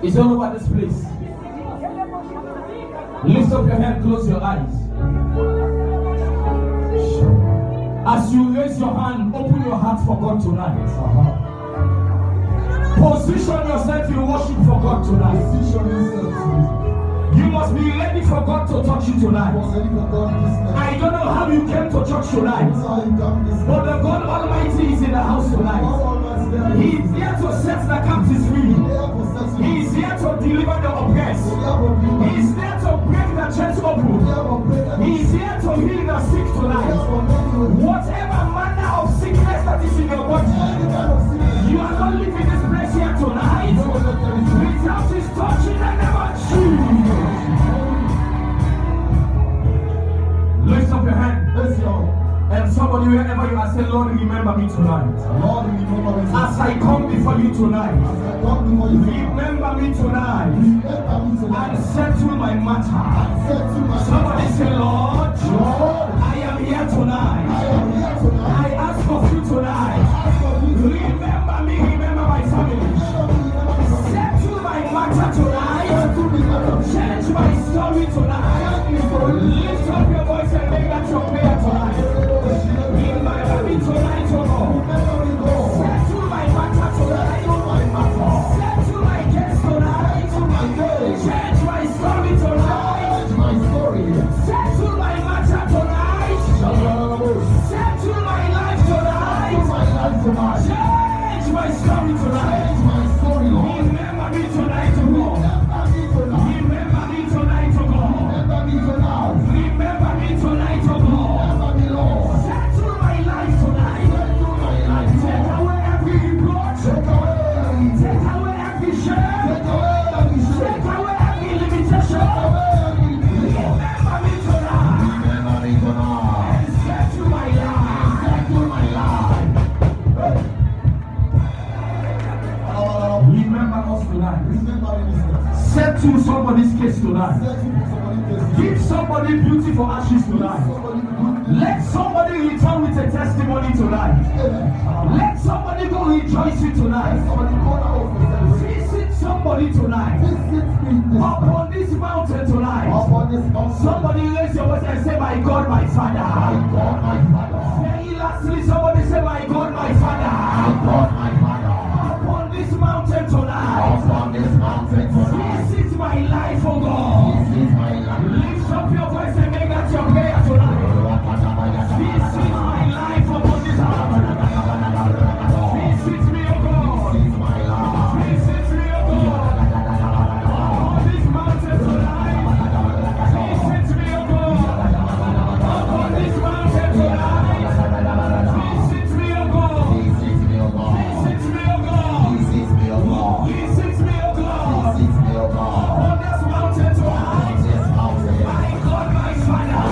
It's all over this place. Lift up your hand, close your eyes. As you raise your hand, open your heart for God tonight. Position yourself in worship for God tonight. You must be ready for God to touch you tonight. I don't know how you came to church tonight, but the God Almighty is in the house tonight. He is here to set the captives free. He is here to deliver the oppressed. He is here to break the chains open. He is here to heal the sick tonight. Whatever manner of sickness that is in your body, you are not leaving this place here tonight without His touch in the name of Jesus. Lift up your hand. And somebody, wherever you are, say, Lord, remember me tonight. Lord, remember me tonight. As I come before you tonight, remember me tonight and settle my matter. Somebody say, Lord, I am here tonight. I ask of you tonight. Remember me, remember my family. Settle my matter tonight. Change my story tonight. Lift up your voice and make that your prayer tonight. Remember me tonight, oh God. Settle my matter tonight. Settle my case tonight. Change my story tonight. Settle my matter tonight. Settle my life tonight. Change my story tonight. Remember me tonight, oh God. Remember me tonight, oh God. Remember me tonight, oh God. Settle my life tonight. Take away every reproach. Take away every shame. Take away every limitation. Remember me tonight. And settle my life. Remember us tonight. Settle somebody's case tonight. Give somebody beauty for ashes tonight. Let somebody return with a testimony tonight. Let somebody go rejoicing tonight. Visit somebody tonight. Upon this mountain tonight. Somebody raise your voice and say, my God, my Father. Very lastly, somebody say, my God, my Father. Upon this mountain tonight. Visit my life, oh God. Lift up your voice and make that your prayer tonight. Visit my life upon this mountain. Visit me, oh God. Visit me, oh God. Upon this mountain tonight. Visit me, oh God. Upon this mountain tonight. Visit me, oh God. Visit me, oh God. Visit me, oh God. Visit me, oh God. Upon this mountain tonight. My God, my Father.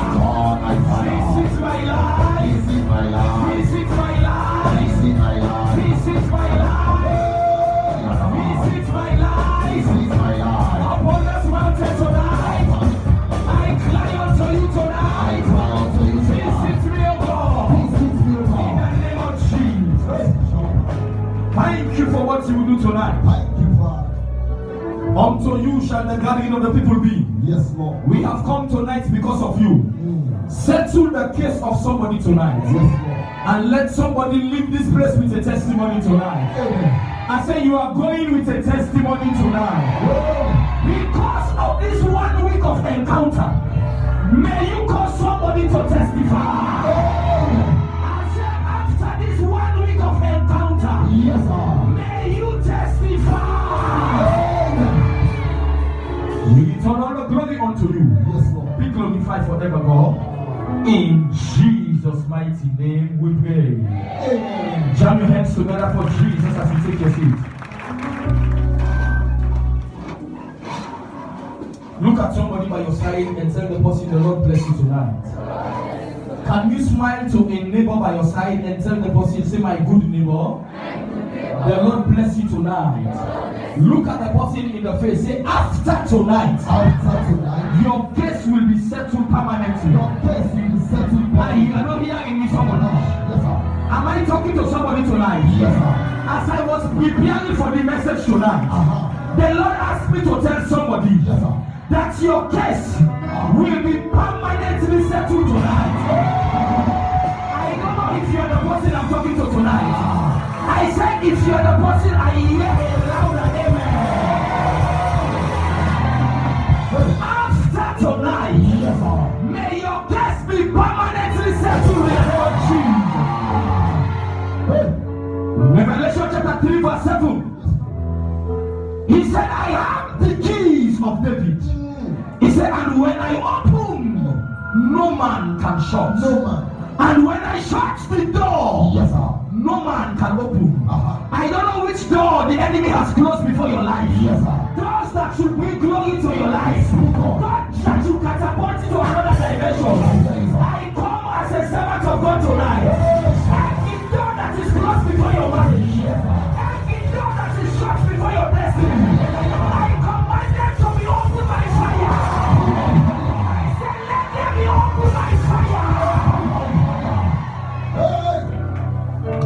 Visit my life. Visit my life. Visit my life. Visit my life. Visit my life. Upon this mountain tonight. I cry unto you tonight. Visit me, O God. In the name of Jesus. Thank you for what you will do tonight. Unto you shall the gathering of the people be. Yes, Lord. We have come tonight because of you. Settle the case of somebody tonight. Yes, Lord. And let somebody leave this place with a testimony tonight. I say you are going with a testimony tonight. Because of this 1 week of encounter, may you cause somebody to testify. I said after this 1 week of encounter, Yes, Lord. may you testify. We return all the glory unto you. Yes, Lord. Be glorified forever, God. In Jesus' mighty name we pray. Amen. Jam your hands together for Jesus as you take your seat. Look at somebody by your side and tell the person, the Lord bless you tonight. Can you smile to a neighbor by your side and tell the person, say, my good neighbor, the Lord bless you tonight. Look at the person in the face, say, after tonight, your case will be settled permanently. You are not hearing me, someone else. Am I talking to somebody tonight? Yes, sir. As I was preparing for the message tonight, the Lord asked asked me to tell somebody that your case will be permanently settled tonight. I don't know if you're the person I'm talking to tonight. I said if you're the person, I hear a louder amen. After tonight, may your case be permanently settled in the name of Jesus. Revelation chapter 3 verse 7. He said, I have the keys of David. He said, and when I open, no man can shut. No man. And when I shut the door, Yes, sir. no man can open. I don't know which door the enemy has closed before your life. Yes, sir. Doors that should bring glory to your life. Doors that should catapult you to another dimension. I come as a servant of God tonight. Every door that is closed before your marriage. Every door that is shut before your destiny. I command them to be opened by fire. I said, let them be opened by fire.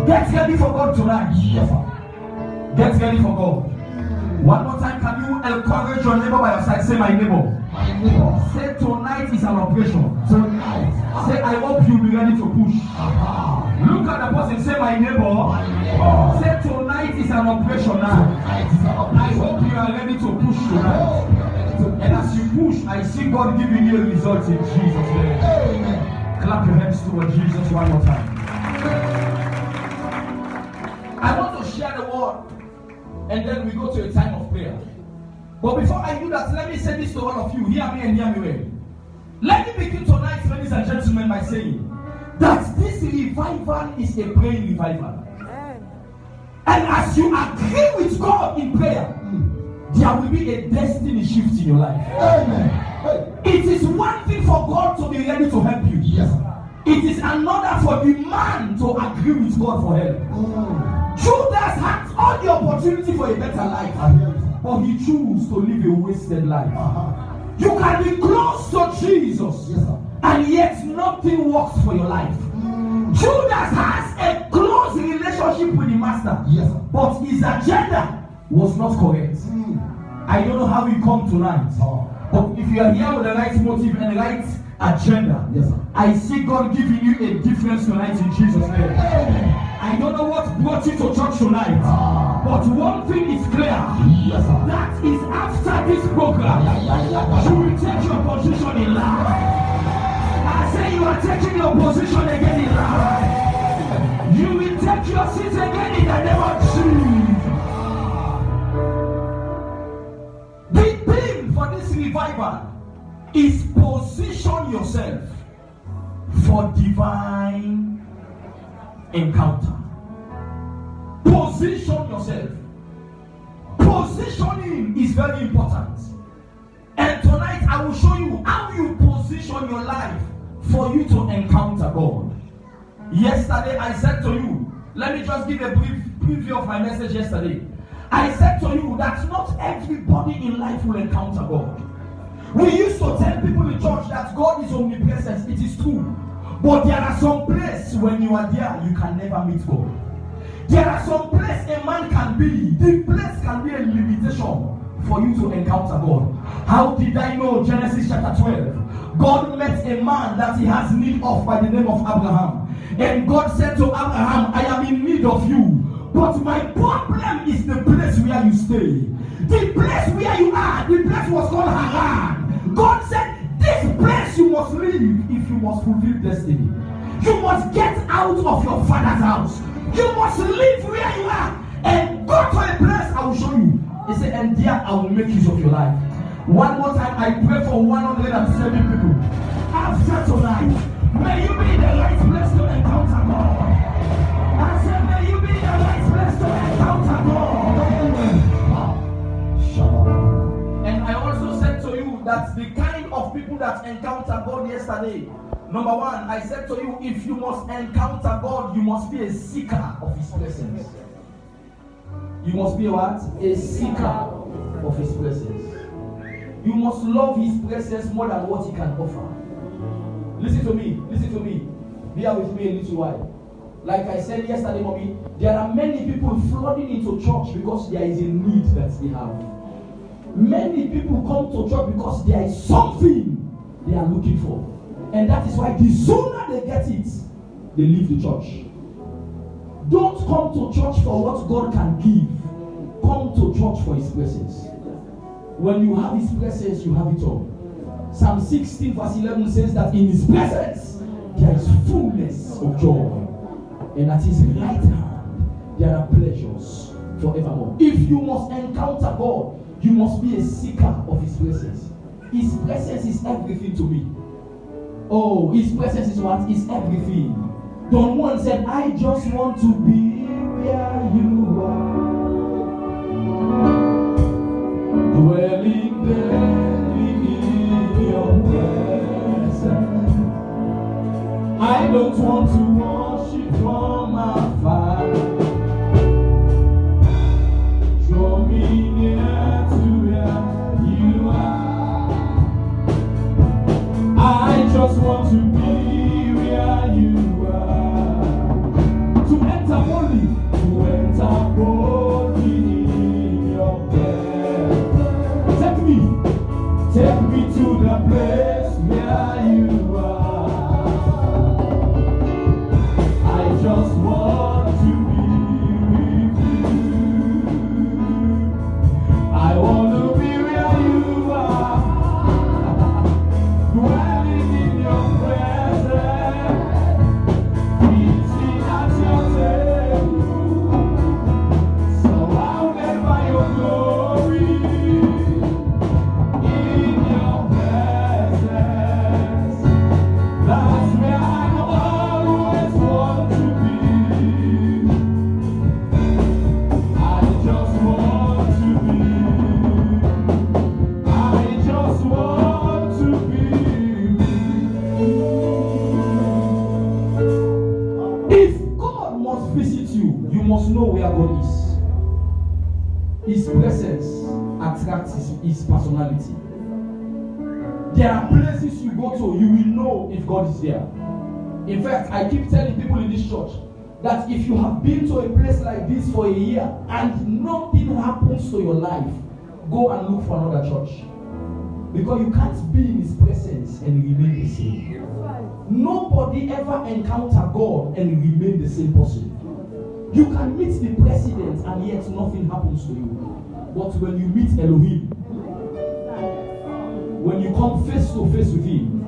Get ready for God tonight. Yes, sir. Get ready for God. One more time, can you encourage your neighbor by your side? Say, my neighbor. My neighbor. Say, tonight is an operation. Tonight. Say, I hope you'll be ready to push. Look at the person. Say, my neighbor. My neighbor. Say, tonight is an operation now. Tonight is an operation. I hope you are ready to push tonight. And as you push, I see God giving you a result in Jesus' name. Amen. Clap your hands toward Jesus one more time. I want to share the word, and then we go to a time of prayer. But before I do that, let me say this to all of you. Hear me and hear me well. Let me begin tonight, ladies and gentlemen, by saying that this revival is a praying revival. And as you agree with God in prayer, there will be a destiny shift in your life. Amen. It is one thing for God to be ready to help you. Yes, sir. It is another for the man to agree with God for help. Judas had all the opportunity for a better life, but he chose to live a wasted life. You can be close to Jesus, Yes, sir. and yet nothing works for your life. Judas has a close relationship with the master, Yes, sir. but his agenda was not correct. I don't know how you come tonight, but if you are here with the right motive and the right agenda, Yes, sir. I see God giving you a difference tonight in Jesus' name. I don't know what brought you to church tonight, but one thing is clear. Yes, sir. That is after this program, you will take your position in life. I say you are taking your position again in life. You will take your seat again in the name of Jesus. The theme for this revival is position yourself for divine encounter. Position yourself. Positioning is very important. And tonight I will show you how you position your life for you to encounter God. Yesterday I said to you, let me just give a brief preview of my message yesterday. I said to you that not everybody in life will encounter God. We used to tell people in church that God is omnipresent. It is true. But there are some places when you are there, you can never meet God. There are some places a man can be. The place can be a limitation for you to encounter God. How did I know? Genesis chapter 12. God met a man that he has need of by the name of Abraham. And God said to Abraham, I am in need of you. But my problem is the place where you stay. The place where you are, the place was called Haran. God said, this place you must leave if you must fulfill destiny. You must get out of your father's house. You must live where you are and go to a place I will show you. He said, and there I will make use of your life. One more time, I pray for 170 people. After tonight, may you be in the right place to encounter God. I said, may you be in the right place to encounter God. And I also said to you that the kind of people that encounter God yesterday, number one, I said to you, if you must encounter God, you must be a seeker of His presence. You must be what? A seeker of His presence. You must love His presence more than what He can offer. Listen to me. Listen to me. Bear with me a little while. Like I said yesterday, mommy, there are many people flooding into church because there is a need that they have. Many people come to church because there is something they are looking for. And that is why the sooner they get it, they leave the church. Don't come to church for what God can give. Come to church for His presence. When you have His presence, you have it all. Psalm 16 verse 11 says that in His presence there is fullness of joy, and at His right hand there are pleasures forevermore. If you must encounter God, you must be a seeker of His presence. His presence is everything to me. Oh, His presence is what? Is everything. Don Juan said, I just want to be where you are, dwelling daily in your presence. I don't want to worship from afar. Draw me near to where you are. I just want to be where you are. To enter boldly, in your presence. Take me to the place where you are. I just want to be with you. I want to be where you are, dwelling in your presence, eating at your table, surrounded by your glory. In your presence, that's where I always want to be. I just want to be. I just want to be. If God must visit you, you must know where God is. His presence attracts his personality. There are places you go to, you will know if God is there. In fact, I keep telling people in this church that if you have been to a place like this for a year and nothing happens to your life, go and look for another church. Because you can't be in His presence and remain the same. Nobody ever encounter God and remain the same person. You can meet the president and yet nothing happens to you. But when you meet Elohim, when you come face to face with Him,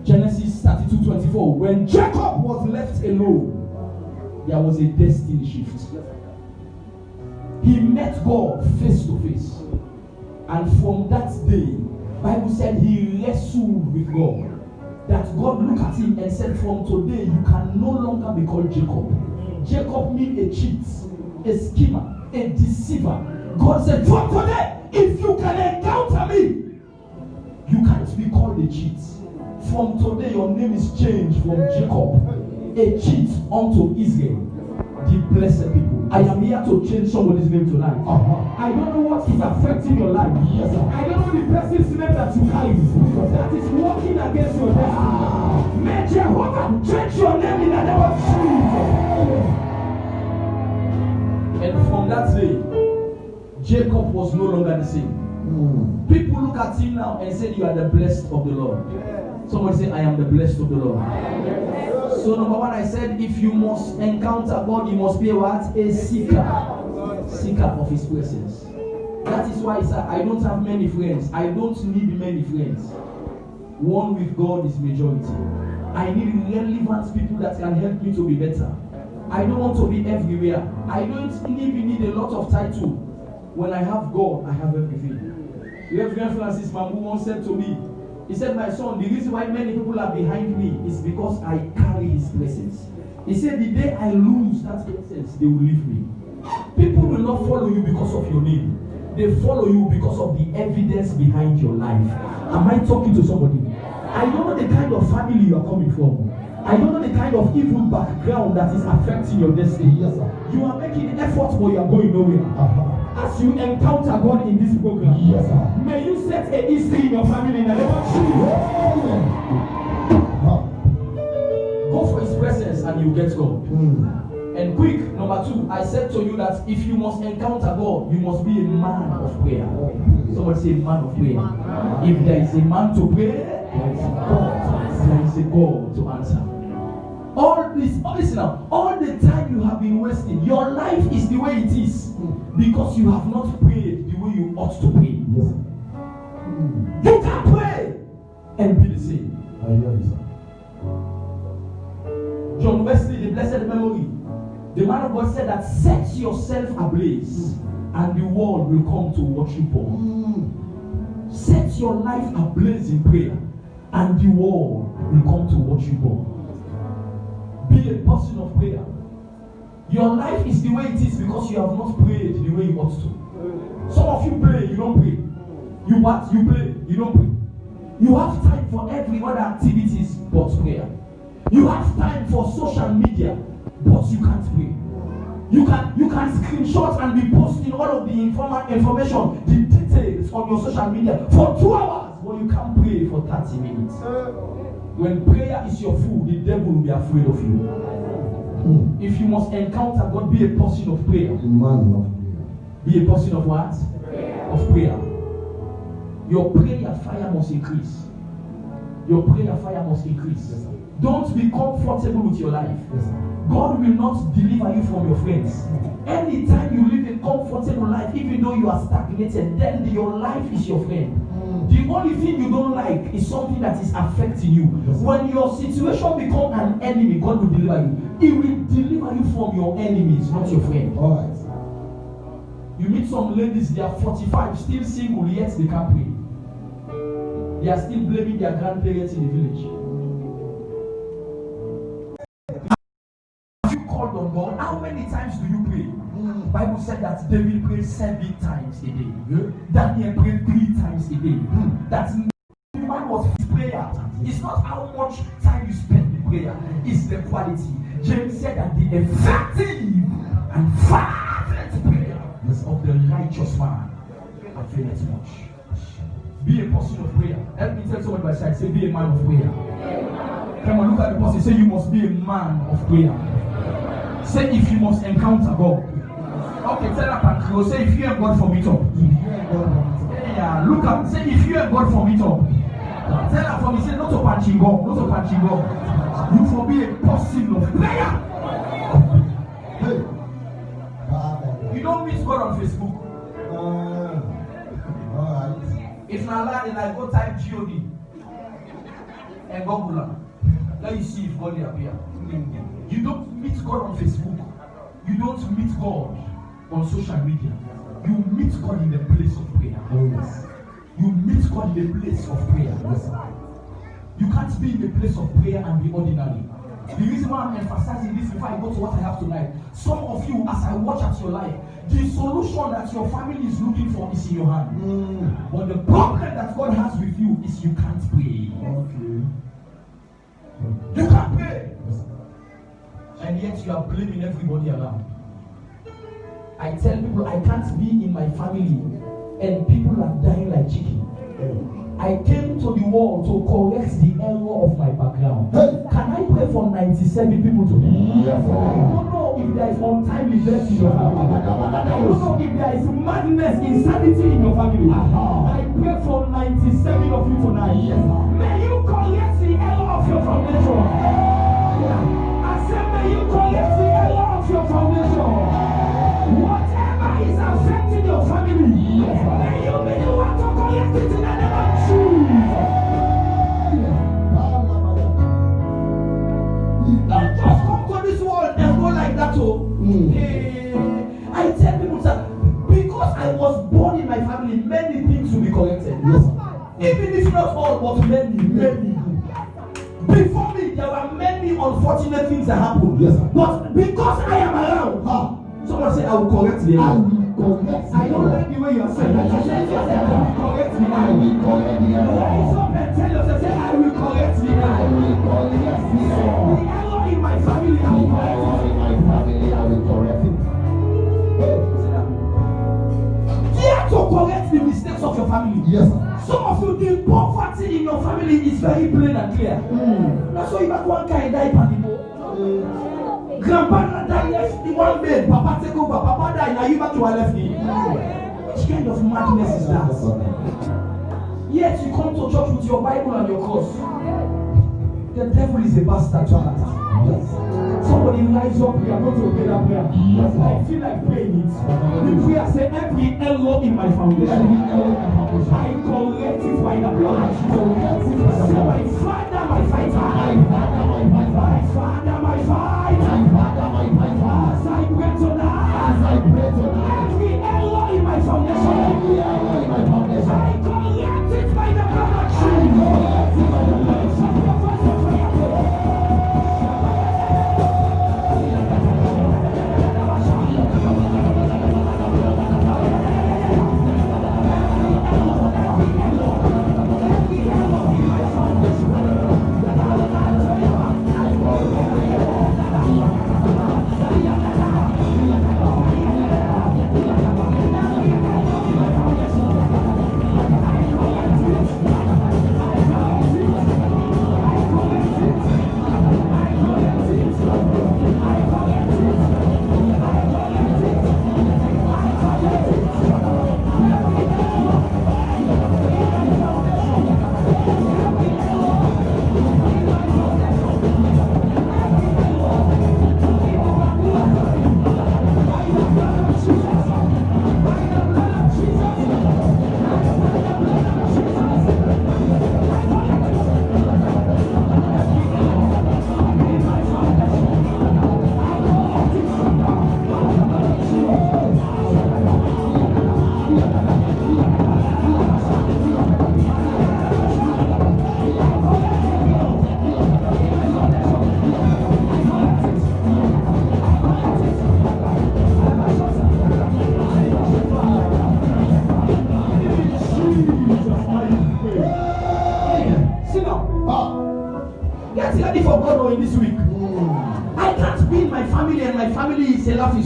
Genesis 32:24, when Jacob was left alone, there was a destiny shift. He met God face to face. And from that day, Bible said he wrestled with God. That God looked at him and said, from today you can no longer be called Jacob. Jacob means a cheat, a schemer, a deceiver. God said, from today, if you can encounter me, you can't be called a cheat. From today, your name is changed from Jacob, a cheat, unto Israel, the blessed people. I am here to change somebody's name tonight. I don't know what is affecting your life. Yes, sir. I don't know the person's name that you carry that is working against your destiny. May Jehovah change your name in the name of Jesus. And from that day, Jacob was no longer the same. People look at him now and say, you are the blessed of the Lord. Somebody say, I am the blessed of the Lord. So number one, I said, if you must encounter God, you must be a what? A seeker. Seeker of His presence. That is why I don't have many friends. I don't need many friends. One with God is majority. I need relevant people that can help me to be better. I don't want to be everywhere. I don't even need a lot of title. When I have God, I have everything. Reverend Francis Mambu once said to me, he said, my son, the reason why many people are behind me is because I carry His presence. He said, the day I lose that presence, they will leave me. People will not follow you because of your name. They follow you because of the evidence behind your life. Am I talking to somebody? I don't know the kind of family you are coming from. I don't know the kind of evil background that is affecting your destiny. Yes, sir. You are making efforts, but you are going nowhere. As you encounter God in this program, yes, sir, may you set a history in your family in the name of Jesus. Go for His presence and you get God. And quick, number two, I said to you that if you must encounter God, you must be a man of prayer. Somebody say man of prayer. If there is a man to pray, there is a God. There is a God to answer. All this, listen now, all the time you have been wasting, your life is the way it is because you have not prayed the way you ought to pray. Yes. You can pray and be the same. I hear you, sir. John Wesley, the blessed memory, the man of God said that set yourself ablaze and the world will come to watch you burn. Set your life ablaze in prayer and the world will come to watch you burn. Be a person of prayer. Your life is the way it is because you have not prayed the way you ought to. Some of you pray, you don't pray. You what? You play, you don't pray. You have time for every other activities but prayer. You have time for social media, but you can't pray. You can screenshot and be posting all of the information, the details on your social media for 2 hours, but you can't pray for 30 minutes. When prayer is your food, the devil will be afraid of you. If you must encounter God, be a person of prayer. A man of prayer. Be a person of what? Prayer. Of prayer. Your prayer fire must increase. Your prayer fire must increase. Yes, sir. Don't be comfortable with your life. Yes, sir. God will not deliver you from your friends. Anytime you live a comfortable life, even though you are stagnated, then your life is your friend. The only thing you don't like is something that is affecting you. Yes, when your situation becomes an enemy, God will deliver you. He will deliver you from your enemies, not your friend. All right. You meet some ladies, they are 45, still single, yet they can't pray. They are still blaming their grandparents in the village. Have you called on God? How many times do you pray? Bible said that David prayed 7 times a day. Daniel prayed 3 times a day. That man was his prayer. It's not how much time you spend in prayer, it's the quality. James said that the effective and fervent prayer of the righteous man availeth much. Be a person of prayer. Help me tell someone by side, say be a man of prayer. Come on, look at the person, say you must be a man of prayer. Say if you must encounter God. Okay, tell that and say if you have God for me top. Yeah, look at, say if you have God for me top. Tell that for me, say not to punching God, not to punching God. You for be a person of prayer. You don't meet God on Facebook. If not allowed, then I go type God and Google. Let you see if God will appear. You don't meet God on Facebook. You don't meet God on social media. You meet God in the place of prayer. Oh, yes. You meet God in the place of prayer. Yes, sir. You can't be in the place of prayer and be ordinary. The reason why I'm emphasizing this before I go to what I have tonight, some of you, as I watch at your life, the solution that your family is looking for is in your hand. But the problem that God has with you is you can't pray. Okay. You can't pray. Yes, And yet you are blaming everybody around. I tell people I can't be in my family and people are dying like chicken. I came to the world to correct the error of my background. Can I pray for 97 people today? Yes, sir. I don't know if there is untimely death in your family. I don't know if there is madness, insanity in your family. I pray for 97 of you tonight. Yes, sir. May you correct the error of your foundation. I said, may you correct the error of your foundation. Whatever is affecting your family, may you be the one to correct it in the name of Jesus. Don't just come to this world and go like that. I tell people that because I was born in my family, many things will be corrected. Yes, Even if not all, but many. Before me, there were many unfortunate things that happened. Yes, sir. But because I am around, someone say I will correct the I error. will correct. I don't like the way you are saying. I will correct the I error. will correct the Rise error. up and tell yourself, say I will correct the I error. will correct the The error. error in my family, I will correct it. In my family, I will correct it. Dare to correct the mistakes of your family. Yes, sir. Some of you, the poverty in your family is very plain and clear. That's why you got one guy die for people. Grandpa died left the one bed. Papa take over. Papa died. Now you back to our left knee. Which kind of madness is that? Yet you come to church with your Bible and your cross. The devil is a bastard child. Yes. Somebody rise up, we are going to pray that prayer. Yes. I feel like praying it. The prayer says, every error in my foundation, I correct it by the blood. Say, my Father, my fighter. My Father, my fight. As I pray tonight, every error in my foundation, I correct it by the blood of Jesus.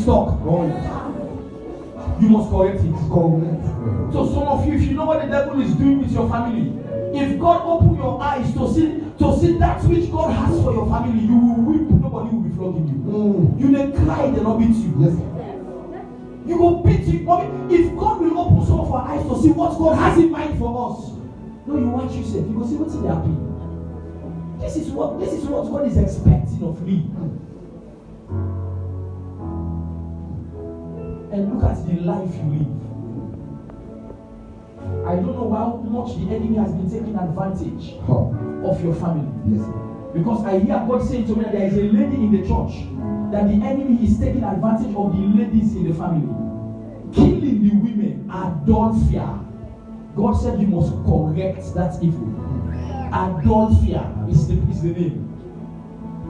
Stock. You must correct it. So some of you, if you know what the devil is doing with your family, if God open your eyes to see that which God has for your family, you will weep. Nobody will be flogging you. You may cry, they not beat you. Yes. You will beat you. If God will open some of our eyes to see what God has in mind for us, no, you watch yourself. You will see what's in their pain. This is what God is expecting of me. And look at the life you live. I don't know how much the enemy has been taking advantage of your family. Yes. Because I hear God saying to me that there is a lady in the church that the enemy is taking advantage of the ladies in the family, killing the women. Adulteria. God said you must correct that evil. Adulteria is the name.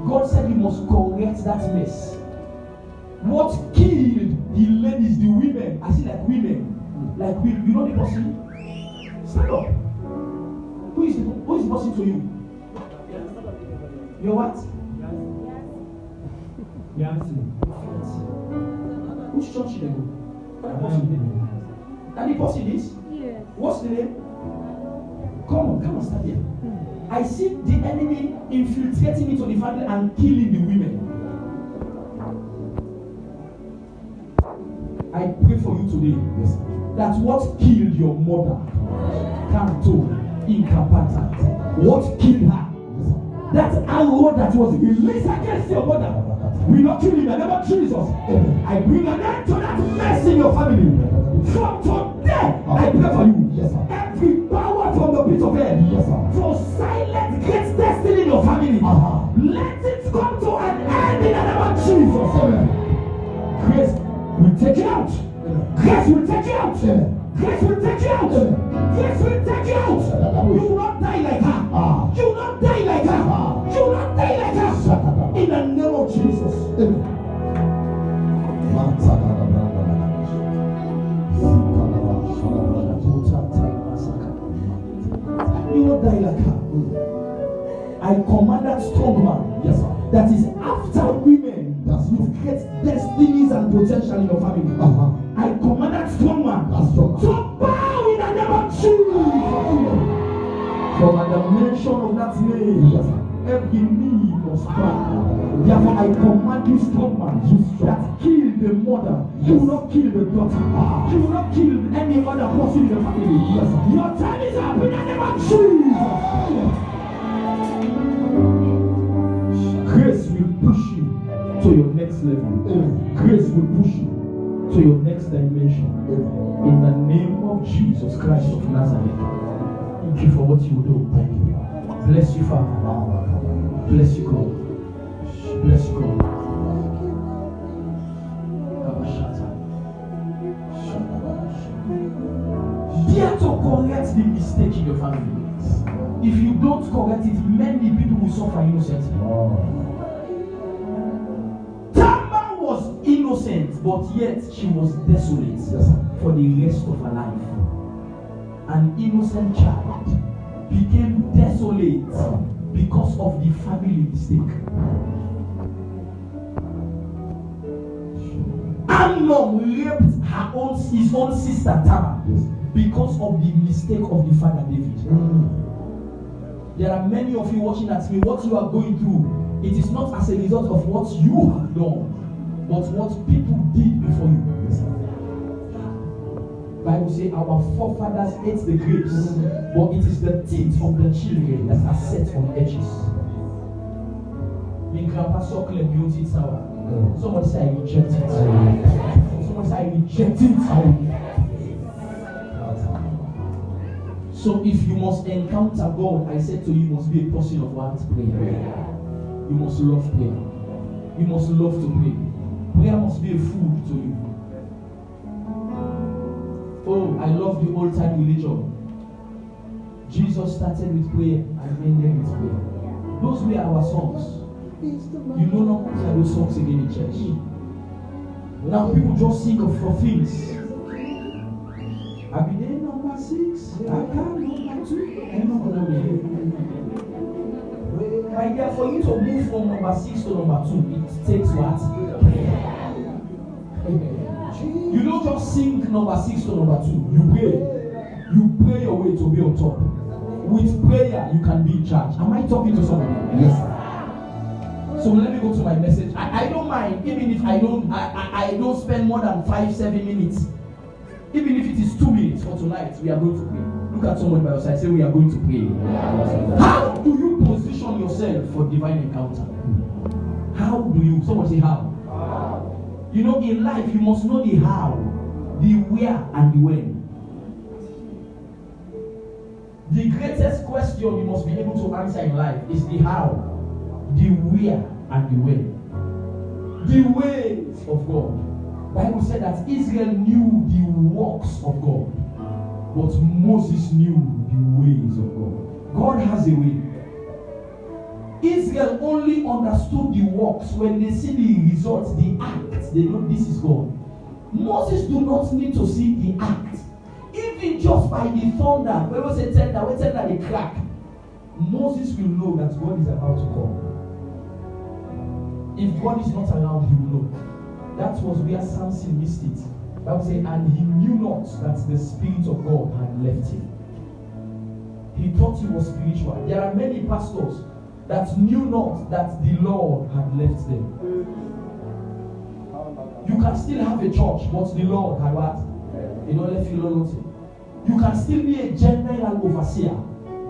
God said you must correct that mess. What killed the ladies, the women? I see like women. Like we, you know the person? Stand up. Who is the person to you? You're what? Yancy. Which church did they go? And the person is? Yes. What's the name? Come on, stand here. I see the enemy infiltrating into the family and killing the women. I pray for you today. Yes. That what killed your mother, Canto, incapacitated, what killed her, that arrow that was released against your mother, will not kill you in the name of Jesus. I bring an end to that mess in your family. From today, I pray for you. Yes, every power from the pit of hell, yes, to silence great destiny in your family, let it come to an end in the name of Jesus. Grace will take you out. Grace will take you out. Grace will take you out. Grace will take you out. You will not die like her. You will not die like her. You will not die like her. In the name of Jesus. Amen. You will not die like her. I command that strong man, yes, that is after women with great destinies and potential in your family. I command that strong man to bow in the name of Jesus. From the mention of that name, every knee must bow. Therefore, I command you, strong man, that kill the mother. You will not kill the daughter. You will not kill any other person in the family. Yes. Your time is up in the name of Jesus. Grace will push you to your next level. Grace will push you to your next dimension. In the name of Jesus Christ of Nazareth. Thank you for what you do. Thank you. Bless you, Father. Bless you, God. Bless you, God. Dare to correct the mistake in your family. If you don't correct it, many people will suffer innocently. Tamar was innocent, but yet she was desolate for the rest of her life. An innocent child became desolate because of the family mistake. Amnon raped his own sister Tamar because of the mistake of the father David. There are many of you watching at me. What you are going through, it is not as a result of what you have done, but what people did before you. Bible says our forefathers ate the grapes, but it is the teeth of the children that are set on edges. My grandpa suckle and beauty sour. Somebody say I reject it. Somebody say I reject it. So if you must encounter God, I said to you, you must be a person of what? Prayer. You must love prayer. You must love to pray. Prayer must be a food to you. Oh, I love the old time religion. Jesus started with prayer and ended with prayer. Those were our songs. You no longer hear those songs again in church. Now people just sing for things. I be there number 6, I come number 2, and my dear, for you to move from number 6 to number 2, it takes what? You don't just sing number 6 to number 2. You pray. You pray your way to be on top. With prayer, you can be in charge. Am I talking to somebody? Yes. So let me go to my message. I don't mind, even if I don't spend more than 5-7 minutes. Even if it is 2 minutes for tonight, we are going to pray. Look at someone by your side. Say we are going to pray. How do you position yourself for divine encounter? How do you? Someone say how. You know, in life, you must know the how, the where, and the when. The greatest question you must be able to answer in life is the how, the where, and the when. The ways of God. The Bible said that Israel knew the works of God, but Moses knew the ways of God. God has a way. Israel only understood the works when they see the results, the act. They know this is God. Moses do not need to see the act. Even just by the thunder, when we say thunder, we tell the crack. Moses will know that God is about to come. If God is not around, he will know. That was where Samson missed it. Bible says, and he knew not that the Spirit of God had left him. He thought he was spiritual. There are many pastors that knew not that the Lord had left them. You can still have a church, but the Lord had what? You don't let you know nothing. You can still be a general overseer,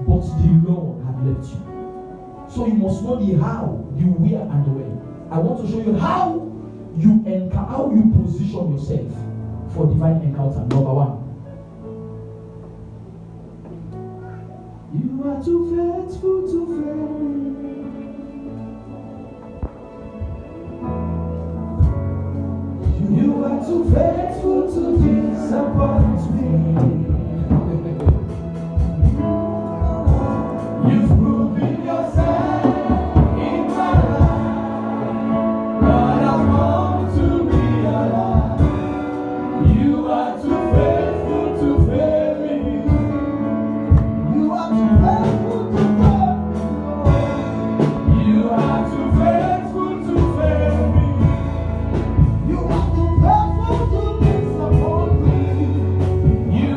but the Lord had left you. So you must know the how, the where, and the when. I want to show you how you position yourself for divine encounter. Number 1. You are too faithful to fail. You are too faithful to disappoint me. You've proven yourself in my life. God has come to realize you are too faithful to fail me. You are too faithful to fail me. You are too faithful to fail me. You are too faithful to disappoint me. You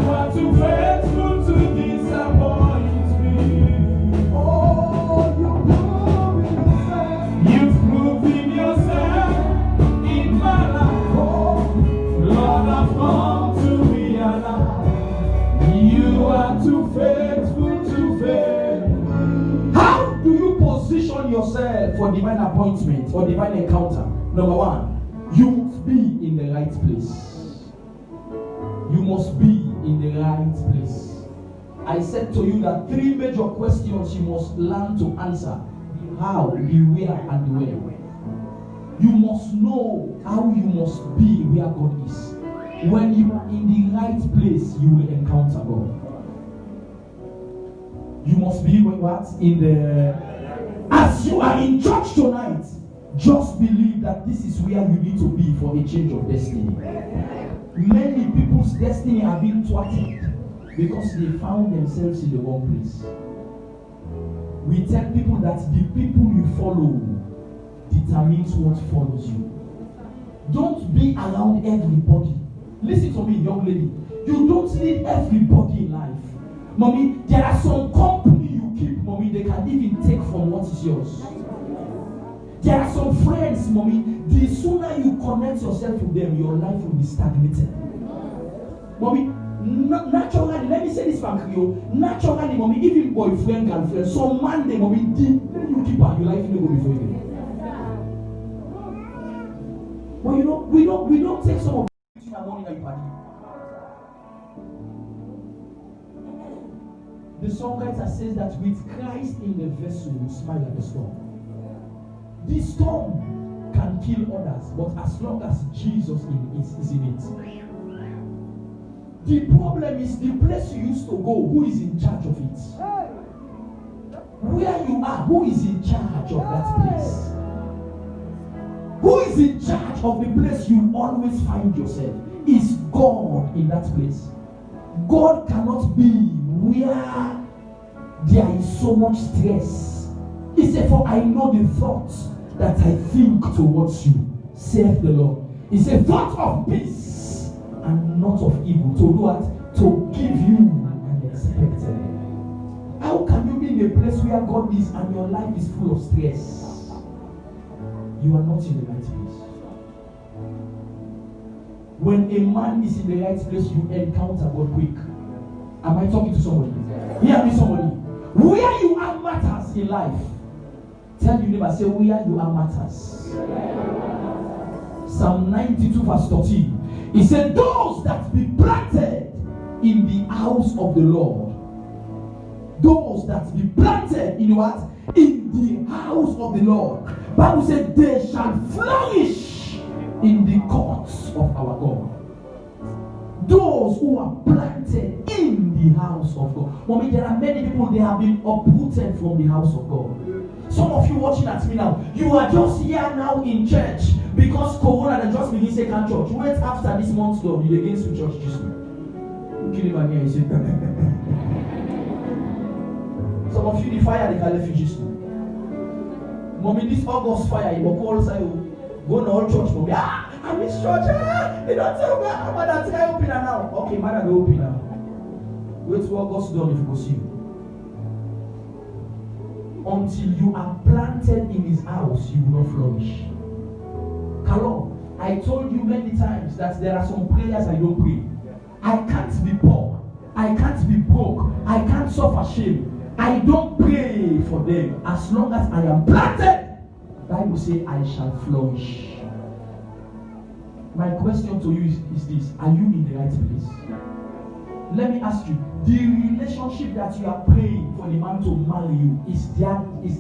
are too faithful to fail. How do you position yourself for divine appointment or divine encounter? Number one, you must be in the right place. You must be in the right place. I said to you that 3 major questions you must learn to answer: the how, the where, and the where. You must know how you must be where God is. When you are in the right place, you will encounter God. You must be what? In the... As you are in church tonight, just believe that this is where you need to be for a change of destiny. Many people's destiny have been thwarted because they found themselves in the wrong place. We tell people that the people you follow determines what follows you. Don't be around everybody. Listen to me, young lady. You don't need everybody in life. Mommy, there are some company you keep, mommy, they can even take from what is yours. There are some friends, mommy, the sooner you connect yourself with them, your life will be stagnated. Mommy, naturally, let me say this back to you. Naturally, mommy, even boyfriend, girlfriend, some man, they, mommy, you keep on your life, you go before you. But you know, we don't take some of the morning and you party. The songwriter says that with Christ in the vessel, you smile at the storm. The storm can kill others, but as long as Jesus is in it. The problem is the place you used to go, who is in charge of it? Where you are, who is in charge of that place? Who is in charge of the place you always find yourself? Is God in that place? God cannot be where there is so much stress. He said, for I know the thoughts that I think towards you, saith the Lord. He said, thoughts of peace and not of evil. To do what? To give you an expected end. How can you be in a place where God is and your life is full of stress? You are not in the right place. When a man is in the right place, you encounter God quick. Am I talking to somebody? Hear me, somebody. Where you are matters in life. Tell your neighbor, say, where you are matters. Psalm 92 verse 13. He said, those that be planted in the house of the Lord. Those that be planted in what? In the house of the Lord. Bible said, they shall flourish in the courts of our God. Those who are planted in the house of God. Mommy, there are many people, they have been uprooted from the house of God. Some of you watching at me now, you are just here now in church because Corona they just begin second church. Wait after this month's done, you against the church just some of you the fire they call refugees. Mommy, this August fire, you will call say go to all church, mommy. I miss church. They don't tell me about that guy open now. Okay, man, go open now. Wait till August done if you go see you. Until you are planted in his house, you will not flourish. Hello, I told you many times that there are some prayers I don't pray. I can't be poor. I can't be broke. I can't suffer shame. I don't pray for them. As long as I am planted, the Bible says I shall flourish. My question to you is this: are you in the right place? Let me ask you, the relationship that you are praying for the man to marry you, is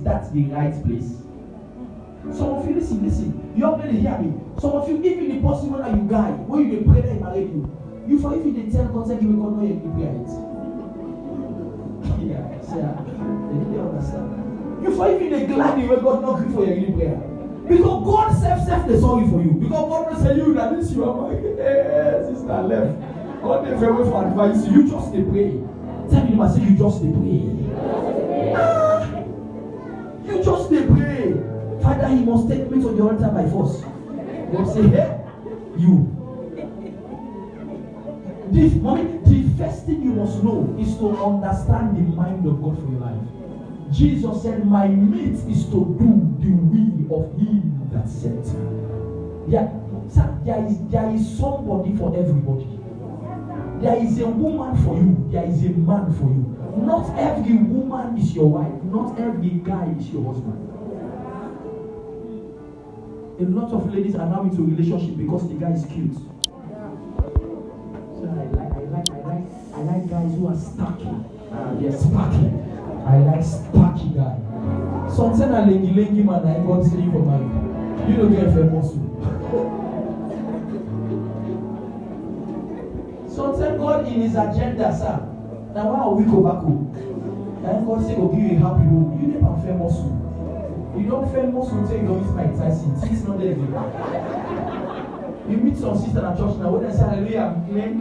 that the right place? Some of you, listen, you are going to hear me. Some of you, even the possible that you guy, when you pray that he married you, you for if you tell God, you will not know you pray it. Yeah, they didn't understand. You for if you glad you will God not agree for your prayer. Because God self they sorry for you. Because God will say you that this you are like, hey, sister left. God they very for advice. You just they pray. Tell me, I say you just they pray. You just they pray. Father, he must take me to the altar by force. God say, hey, you. The first thing you must know is to understand the mind of God for your life. Jesus said, my meat is to do the will of him that sent me. There is somebody for everybody. There is a woman for you. There is a man for you. Not every woman is your wife. Not every guy is your husband. A lot of ladies are now into a relationship because the guy is cute. So I like guys who are sparky. They're sparky. I like sparky guy. Sometimes a lengy man I got to you for marriage. You don't get famous. Sometimes God in his agenda, sir. Now why we go back home? And God say, "Go give you a happy home." You never famous. You don't famous until you don't meet Mike Tyson. It's not there. You meet some sister at church now. When they say hallelujah, amen.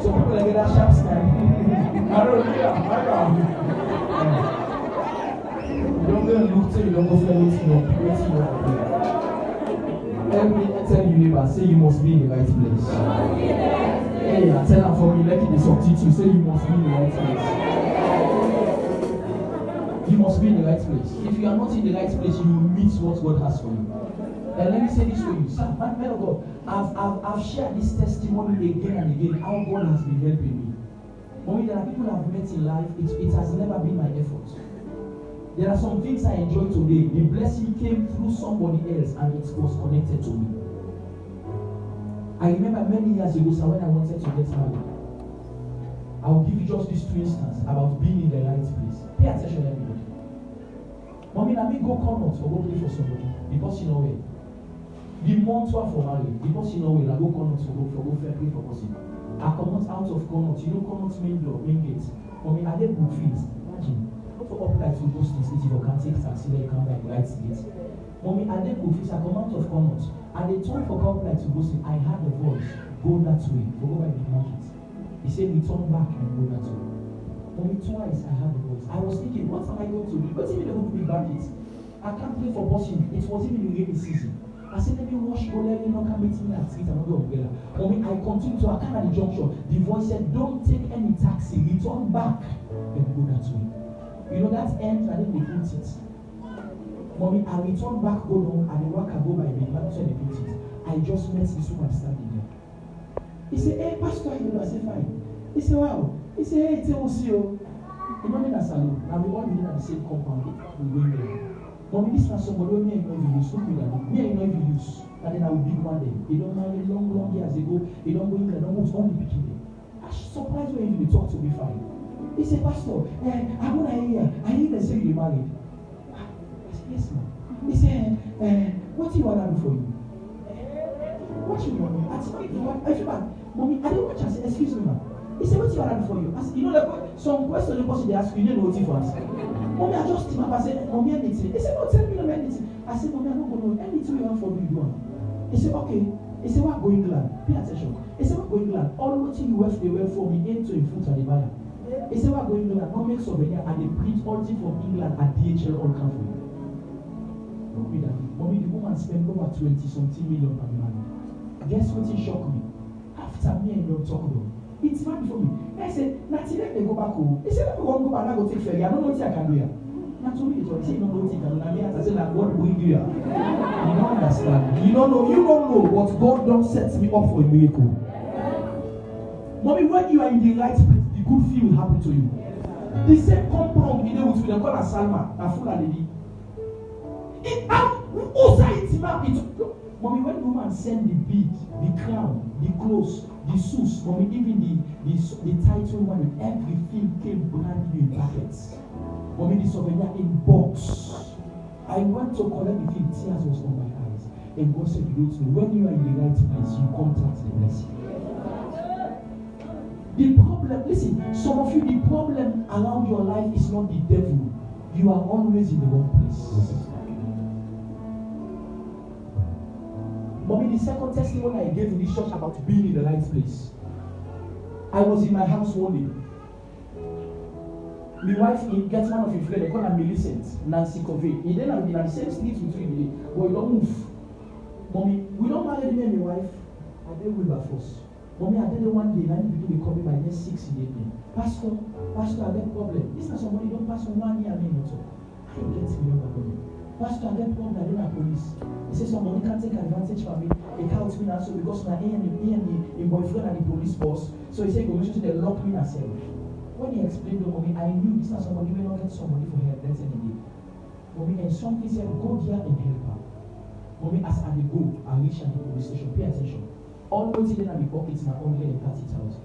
So people like that sharp style. Hallelujah. You don't go and look till you don't go feel it. Every tell you neighbor, say you must be in the right place. Hey, I tell her for me, like it is substitute, say you must be in the right place. You must be in the right place. If you are not in the right place, you will miss what God has for you. And let me say this for you, sir, man of God, I've shared this testimony again and again, how God has been helping me. When there are people I've met in life, it has never been my effort. There are some things I enjoy today. The blessing came through somebody else and it was connected to me. I remember many years ago, sir, when I wanted to get married. I will give you just these two instances about being in the right place. Pay attention, everybody. Mommy, I may go come out or go play for somebody. The person know where. The month for marriage. The person know where. I go come out for go fair play for person. I come out of come out. You know come out main door, main gate. Mommy, I dey book fees. Imagine. For up like to those things, if you can't take taxi, then you come back right gate. Mommy, I didn't go fix a come out of comments. And they told for come like to go see, I had the voice, go that way, go by the market. He said, we turn back and go that way. Mommy, twice I had the voice. I was thinking, what am I going to do? What's even going to be bandit? I can't play for bossing. It was even the rainy season. I said, let me wash, go let me not come meet me at street another umbrella. Mommy, I continued to attend at the junction. The voice said, don't take any taxi, return back and go that way. You know that end, and then they put it. Mommy, I return back, go down, and the work I go by me. That's why they put it. I just met this woman standing there. He said, hey, Pastor, you know, I said, fine. He said, wow. He said, hey, tell us you. You know, in a salon. Now we all live at the same compound. We go there. Mommy, this is somebody who me and you know use. Look at me. Me and you know if you use. And then I will big one day. He don't marry long years ago. He don't go in there. Don't go only picking them. I surprised when he talk to me fine. He said, Pastor, I want to hear. I hear they say you're married. I said, yes, ma'am. He said, what do you want to do for you? What do you want? I said, Mommy, I don't want to say, excuse me, ma'am. He said, what do you want to do for you? I said, you know, like, some question the person they ask you, you know what for answer. Mommy, I just team up. I said, Mommy, anything. He said, no, tell me no anything. I said, Mommy, I don't know anything you want for me, you want. He said, okay. He said, what going England? Pay attention. He said, what going England? All what you wear, they wear for me, into a foot and the buyer. He said, what going England? Not make souvenir and they print all things from England at DHL all country. Don't be that. Mommy, the woman spent over 20-something million per man. Guess what he shocked me? After me and you talk about it's fine for me. I said, Natty, let me go back home. He said, let me go back and I go take ferry. I don't know what I can do here. Not to me, he said, no, don't think I can do. I said, like, what will you do here? You don't understand. You don't know what God don't set me up for a miracle. Mommy, when you are in the right place, the good thing will happen to you. The same compound you know with the call Salma, a full lady. Mommy, when the woman send the bead, the crown, the clothes, the shoes, mommy, even the title one, everything came brand new in packets. Mommy, the souvenir in box. I went to collect the thing, tears was on my eyes. And God said, you know, when you are in the right place, you contact the blessing. The problem, listen, some of you, the problem around your life is not the devil. You are always in the wrong place. Mommy, the second testimony I gave in this church about being in the right place. I was in my house one day. My wife gets one of her friends, they call her Millicent, Nancy Covey. He then have been on the same street with me, but we don't move. Mommy, we don't marry me and my wife. I did Wilberforce. Mommy, I did it one day, and people will call me by next 6 in the evening. Pastor, I have a problem. This is somebody don't pass on 1 year, I mean, also. I get me on the money. Pastor, I get problem, I don't have police. He says somebody can't take advantage of me. He can't me now, so because my boyfriend and the police boss, so he said, go to the lock me and say. When he explained to me, I knew this is somebody will not get somebody for help. That's any day. Mommy, and something said, go there and help her. Mommy, as I go, I reach at the police station. Pay attention. All what's in the pockets now only 30,000.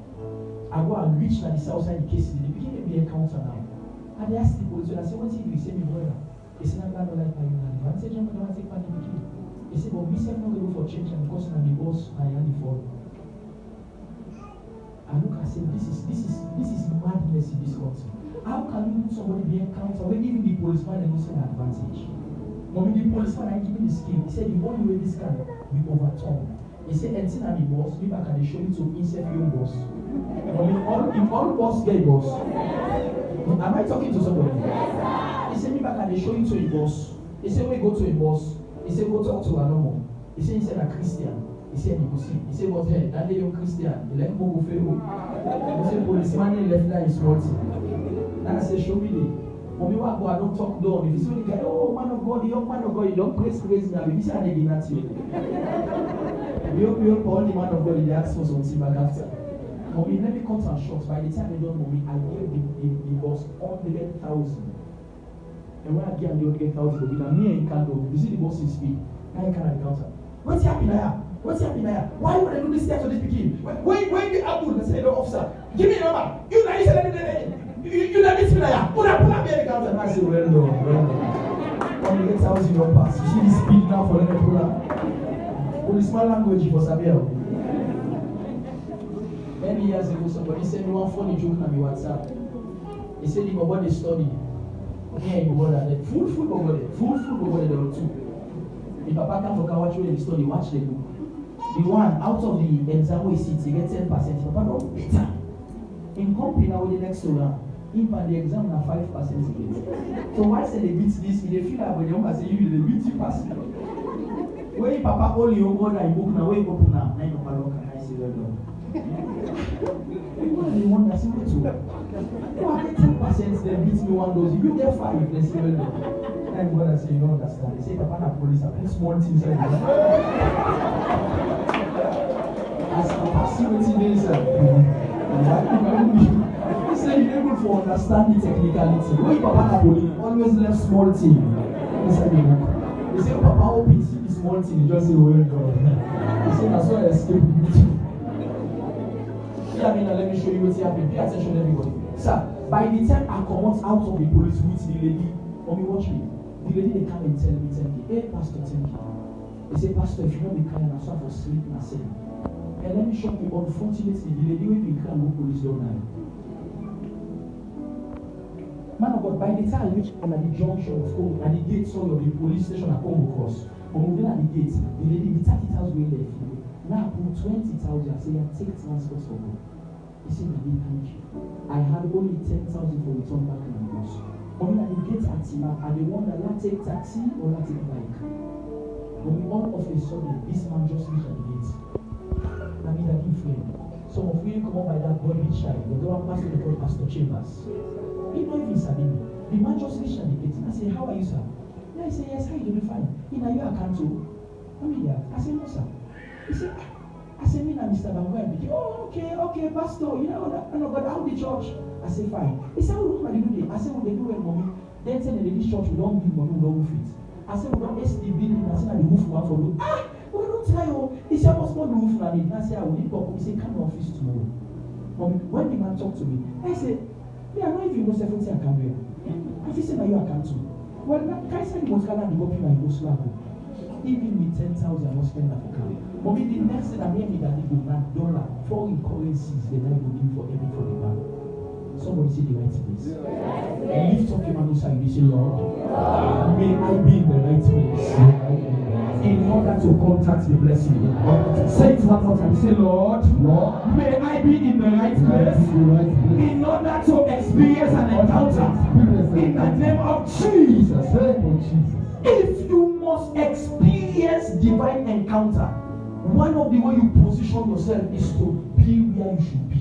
I go and reach at the south side of the case. They begin to be encounter now. And they ask the police, and I say, what do you do? He say, me brother. He said, I'm not like my man. I say, John, I don't take part in the game. He said, but we said not go for change and because I'm the boss, I am the fall. I look and say, this is madness in this country. How can you put somebody be encounter when even the policeman is not an advantage? Mommy, the policeman I give me the skill. He said, the only way this can be overturned. He said, anything I'm the boss, maybe I can show you to insert your boss. Mommy, if all boss get boss. Am I talking to somebody? He said, maybe I can show you to a boss. He said, we go to a boss. He said, go talk to a normal. He said, a Christian. He said, he said, what hey, that day young Christian, he left go fail. He said, policeman left that is what. And I said, show me the. When we walk, I don't talk down. If you see the guy, oh man of God, the young man of God, you don't praise now. If you say, I didn't at you. We hope all the man of God, he asks for something back after. Mommy, let me cut and short. By the time they don't, mommy, I gave the boss 100,000. And when I give the 100,000, now me and Kando, you see the boss is speed. Now you can't encounter. What's happening here? What's happening here? Why would I do this to this begin? When the apple, the say, officer, give me a number. You know, you said, you let me see that. Pull up the counter. And I say, well, no. Only 8,000 your pass. You see the speed now for the pull up. Policeman language for Samuel. Many years ago, somebody sent me one funny joke on my WhatsApp. He said, he got the study. Yeah, you got that. Full over there. Full over there too. If Papa come for watch the study, watch the book. The one out of the exam we sit, you get 10%. Papa don't better. In company now with the next round, if the exam na 5% again. So why say they beat this? They feel like when you say you will beat you pass. When Papa only you go na book now, where you open now, na you Papa can I see well done. What do you want to see what to? You have 10%, they beat me one dose. You get 5, they say well done. I'm gonna say you don't understand. They say Papa na police, I put small things in there. As Papa see what it is. He said you're able to understand the technicality. When Papa Napoli always left small thing inside the book. He said, Papa hope he see the small thing, he just say, well done. He said, that's why I escaped with you. Let me show you what's happening. Pay attention, everybody. Sir, by the time I come out of the police with the lady, mommy, watch me. The lady, they come and tell me, hey, Pastor, thank you. They say, Pastor, if you don't be kind, I'm sorry for sleeping, I say. And let me show you, unfortunately, the lady will be crying with police don't know. Man of God, by the time I reach at the junction of Congo, at the gate, sorry, of the police station at Congo Cross, I'm moving at the gate, the lady, the 30,000 way left. Now I put 20,000, I say, I take transport for me. He said, Daddy, thank you. I had only 10,000 for return back in the bus. Only at the gate at Tima, and the one that I take taxi or I take bike. But all of a sudden, this man just reached at the gate. I mean, that friend. Some of you come up by that God rich child, but don't pass to the call Pastor Chambers. He don't even sabi me. The man just reached at the gate. I say, how are you, sir? Yeah, I say, yes, how are you doing? Fine. He know you account too. I mean, yeah. I say, no, sir. He said, I say, me and Mr. Banguel. Oh, okay, Pastor. You know that? Oh, God, how the church? I say, fine. He said, how do you do that? I say, well, they do it, mommy. Then tell them this church, we don't give money, we don't roof it. I say, we don't SD building. I say, the roof one for me. We don't try. He said, what's not the roof? And I say, I will need to come. He said, come to office tomorrow. Mommy, when the man talked to me, I said, me, I know if you know everything I can do. I feel say, you account to. Well, I said, you must go and go pay my Yugoslavia. Even with 10,000, I must spend that for car. Mommy, the next thing I made me that they go back dollar, foreign currencies, they like to give for every for the bank. Somebody say the right place. Lift up your hand inside, you say, Lord, may I be in the right place in order to contact the blessing. Say it one more time. Say, Lord, may I be in the right place in order to experience an encounter in the name of Jesus. If you must experience divine encounter, one of the way you position yourself is to be where you should be.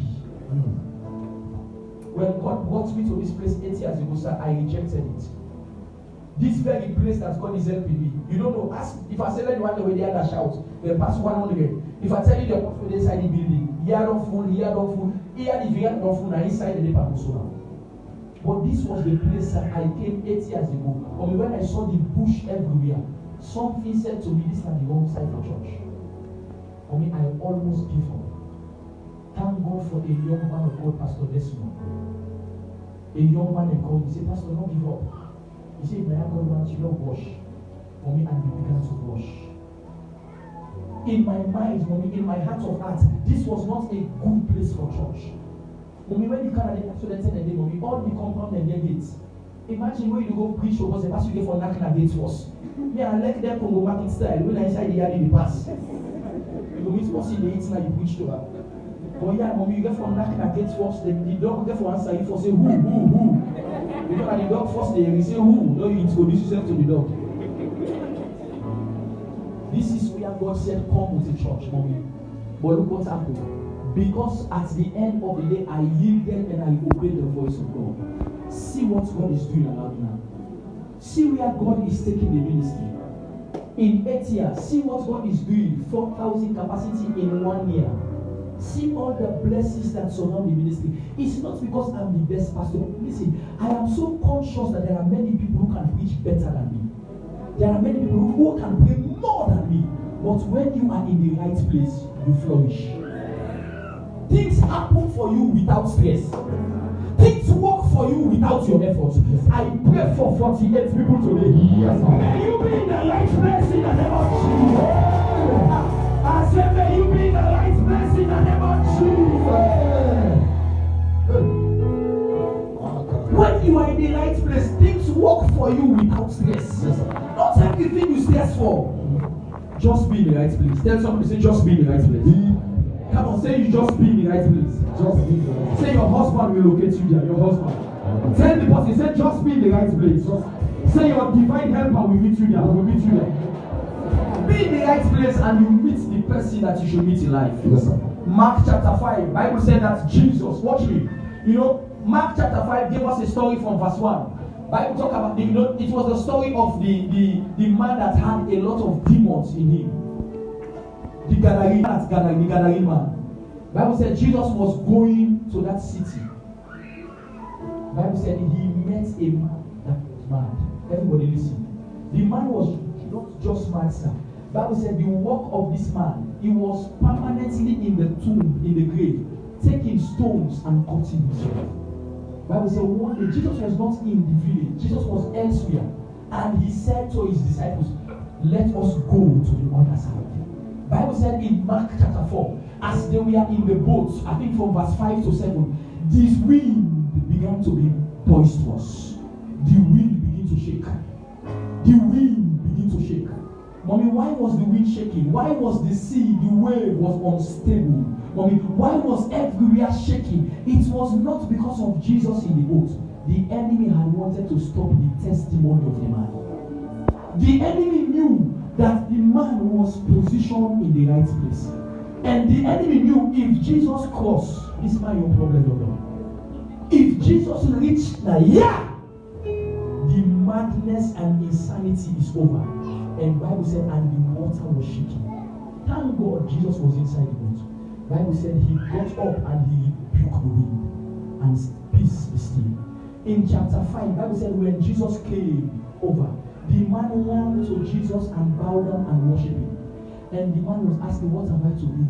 When God brought me to this place 8 years ago, sir, I rejected it. This very place that God is helping me. You don't know. Ask if I say let you one way the other shout, they pass 100. If I tell you the one inside the building, here don't full, here don't full, here the here don't full, and inside the paper so. But this was the place that I came 8 years ago. Only when I saw the bush everywhere, something said to me, this is not the wrong side for church. I almost give up. Thank God for a young man called Pastor Desmond. A young man called, he said, Pastor, don't give up. He said, my God wants you to wash. And we began to wash. In my mind, in my heart of heart, this was not a good place for church. When you come and so they tell them, all the compound and their gates. Imagine where you go preach over the pass you get for knocking at gates first. Yeah, I like them from go market style. When I inside the yard in the pass. You go meet person they eat now you preach to her. But yeah, mommy, you get for knocking at gates first, the dog get for answer you for say who. You know the dog first they say who, no you introduce yourself to the dog. This is where God said come with the church, mommy. But look what happened. Because at the end of the day, I yielded and I obeyed the voice of God. See what God is doing around now. See where God is taking the ministry. In 8 years, see what God is doing. 4,000 capacity in 1 year. See all the blessings that surround the ministry. It's not because I'm the best pastor. Listen, I am so conscious that there are many people who can preach better than me. There are many people who can pray more than me. But when you are in the right place, you flourish. Things happen for you without stress. Things work for you without your efforts. I pray for 48 people today. Yes. May you be in the right place in the name of Jesus. I said, may you be in the right place in the name of Jesus. When you are in the right place, things work for you without stress. Not everything you stress for. Just be in the right place. Tell somebody, say, just be in the right place. Come on, say you just be in the right place. Just be in the right place. Say your husband will locate you there. Your husband. Tell the person, say just be in the right place. Say your divine helper will meet you there. Will meet you there. Be in the right place and you meet the person that you should meet in life. Yes, sir. Mark chapter 5. Bible said that Jesus, watch me. You know, Mark chapter 5 gave us a story from verse 1. Bible talk about it was the story of the man that had a lot of demons in him. The Gadarene man. Bible said Jesus was going to that city. Bible said he met a man that was mad. Everybody listen. The man was not just mad, sir. Bible said the work of this man, he was permanently in the tomb, in the grave, taking stones and cutting himself. Bible said one day Jesus was not in the village. Jesus was elsewhere. And he said to his disciples, let us go to the other side. Bible said in Mark chapter 4, as they were in the boat, I think from verse 5 to 7, this wind began to be boisterous. The wind began to shake. The wind began to shake. Mommy, why was the wind shaking? Why was the sea, the wave was unstable? Mommy, why was everywhere shaking? It was not because of Jesus in the boat. The enemy had wanted to stop the testimony of the man. The enemy knew that the man was positioned in the right place. And the enemy knew if Jesus crossed, it's my own problem, Lord. If Jesus reached the the madness and insanity is over. And Bible said, and the water was shaking. Thank God Jesus was inside the boat. Bible said he got up and he rebuked the wind. And peace be still. In chapter 5, Bible said when Jesus came over, the man ran to Jesus and bowed down and worshiped him. And the man was asking, what am I to do?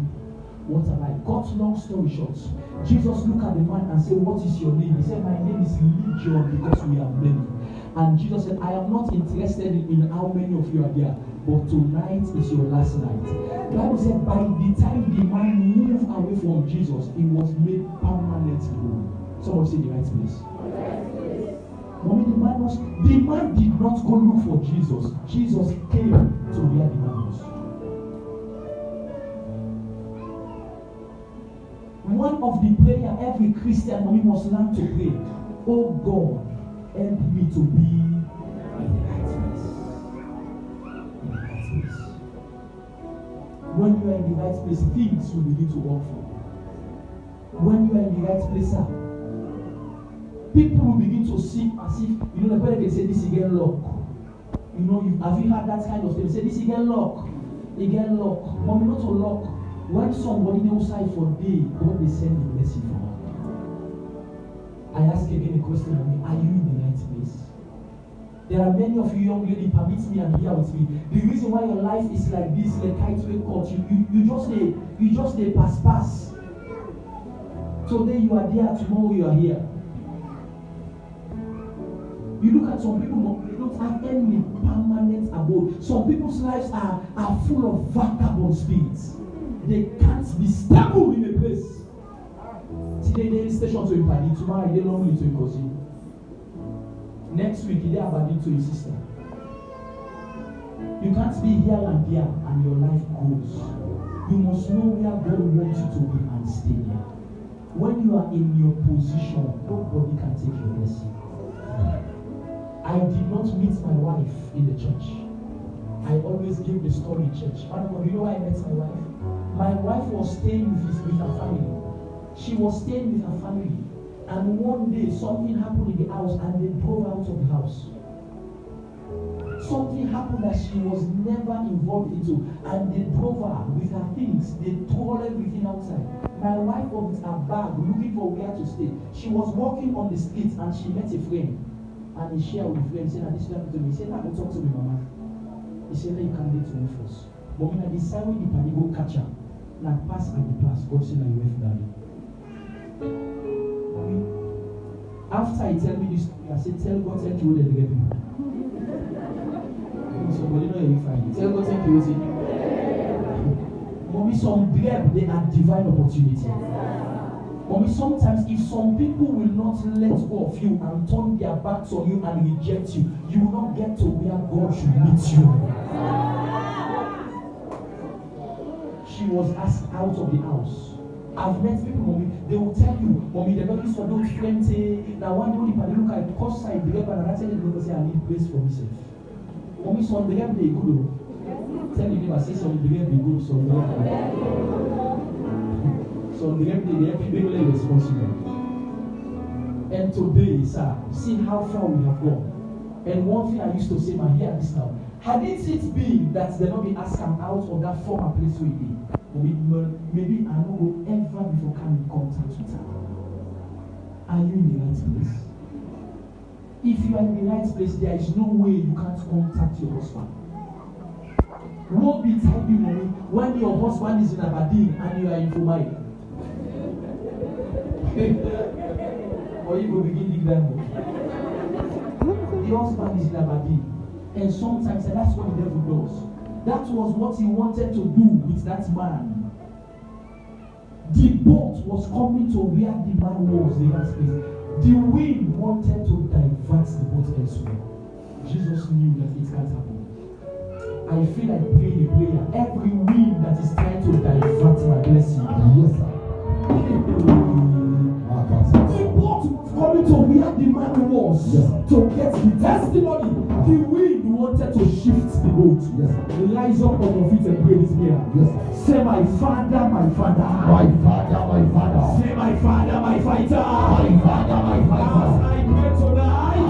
What am I? Cut long story short. Jesus looked at the man and said, what is your name? He said, my name is Legion because we are many. And Jesus said, I am not interested in how many of you are there, but tonight is your last night. The Bible said, by the time the man moved away from Jesus, he was made permanently whole. Someone say the right place. Mommy, the man did not go look for Jesus. Jesus came to where the man was. One of the prayer every Christian mommy must learn to pray. Oh God, help me to be in the right place. In the right place. When you are in the right place, things will begin to work for you. When you are in the right place, people will begin to see as if, the way they say this again, luck. You know, have you had that kind of thing? Say this, you get luck. You get luck. Mommy, not to luck. When somebody outside for day, God they send the blessing for her. I ask again a question of me, are you in the right place? There are many of you young ladies, permit me and here with me. The reason why your life is like this, like kiteway cut, you just pass. Today you are there, tomorrow you are here. You look at some people, they don't have any permanent abode. Some people's lives are full of vagabond spirits. They can't be stable in a place. Today they station to Ibadan, tomorrow they long to Ikosi. Next week they are to your sister. You can't be here and there and your life goes. You must know where God wants you to be and stay there. When you are in your position, nobody can take your blessing. I did not meet my wife in the church. I always give the story in church. You know why I met my wife? My wife was staying with her family. She was staying with her family. And one day something happened in the house and they drove her out of the house. Something happened that she was never involved into, and they drove her with her things. They tore everything outside. My wife was with her bag looking for where to stay. She was walking on the street and she met a friend. And he shared with a friend, saying, this happened to me. He said, go talk to me, mama. He said, you can get to me first. But when I decided the party go catch her, now pass and the pass, God said, you have daddy. After he tell me this story, I said, tell God thank you, the people. Somebody know you find. Tell God thank you, Mommy, some grab, they are divine opportunity. Mommy, sometimes if some people will not let go of you and turn their backs on you and reject you, you will not get to where God should meet you. She was asked out of the house. I've met people, Mommy, they will tell you, Mommy, they're not used to those friends. Now, one day, if I look at the cost side, the and I tell you, say, I need place for myself. Mommy, some they good. Tell you, never say some they good, some they people are responsible. And today, sir, see how far we have gone. And one thing I used to say, man, hear this now. Had it been that they not be asked out of that former place we be, maybe I don't go ever before come in contact with her. Are you in the right place? If you are in the right place, there is no way you can't contact your husband. What be tell you, Mommy, when your husband is in Aberdeen and you are in Fumai? Or you will begin dig them. The husband is in Aberdeen. And sometimes, and that's what the devil does. That was what he wanted to do with that man. The boat was coming to where the man was, the last place. The wind wanted to divert the boat elsewhere. Jesus knew that it can't happen. I feel like praying a prayer. Every wind that is trying to divert my blessing. Yes, sir. The boat coming to where the man was, yes, to get the testimony. The wind wanted to shift the boat. Yes. Rise up on your feet and pray this prayer. Yes. Say, my Father, my Father. My Father, my Father. Say, my Father, my fighter. My Father, my fighter.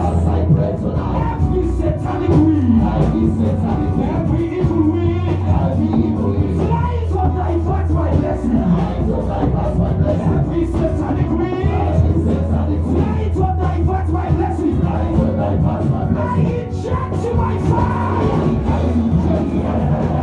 As I pray tonight. Every satanic wind. Every satanic wind. Every evil wind. Every evil wind. Fly to divert my blessing. Fly to divert my blessing. Every satanic wind. Every satanic wind. Fly to divert my blessing. Fly to divert my blessing. I inject you my fire. I inject you my fire.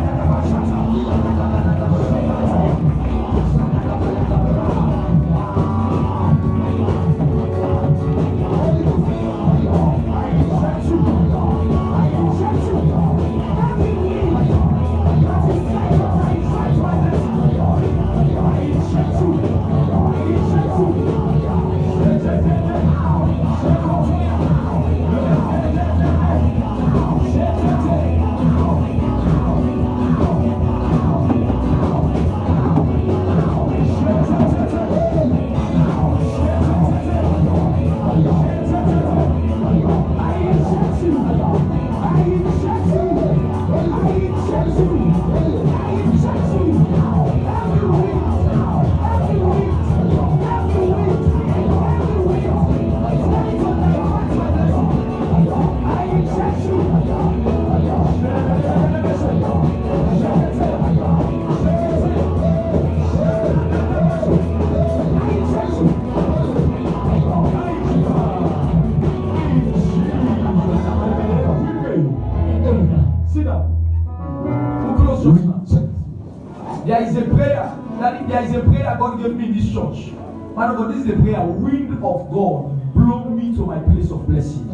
church. Man of God, this is the prayer. Wind of God, blow me to my place of blessing.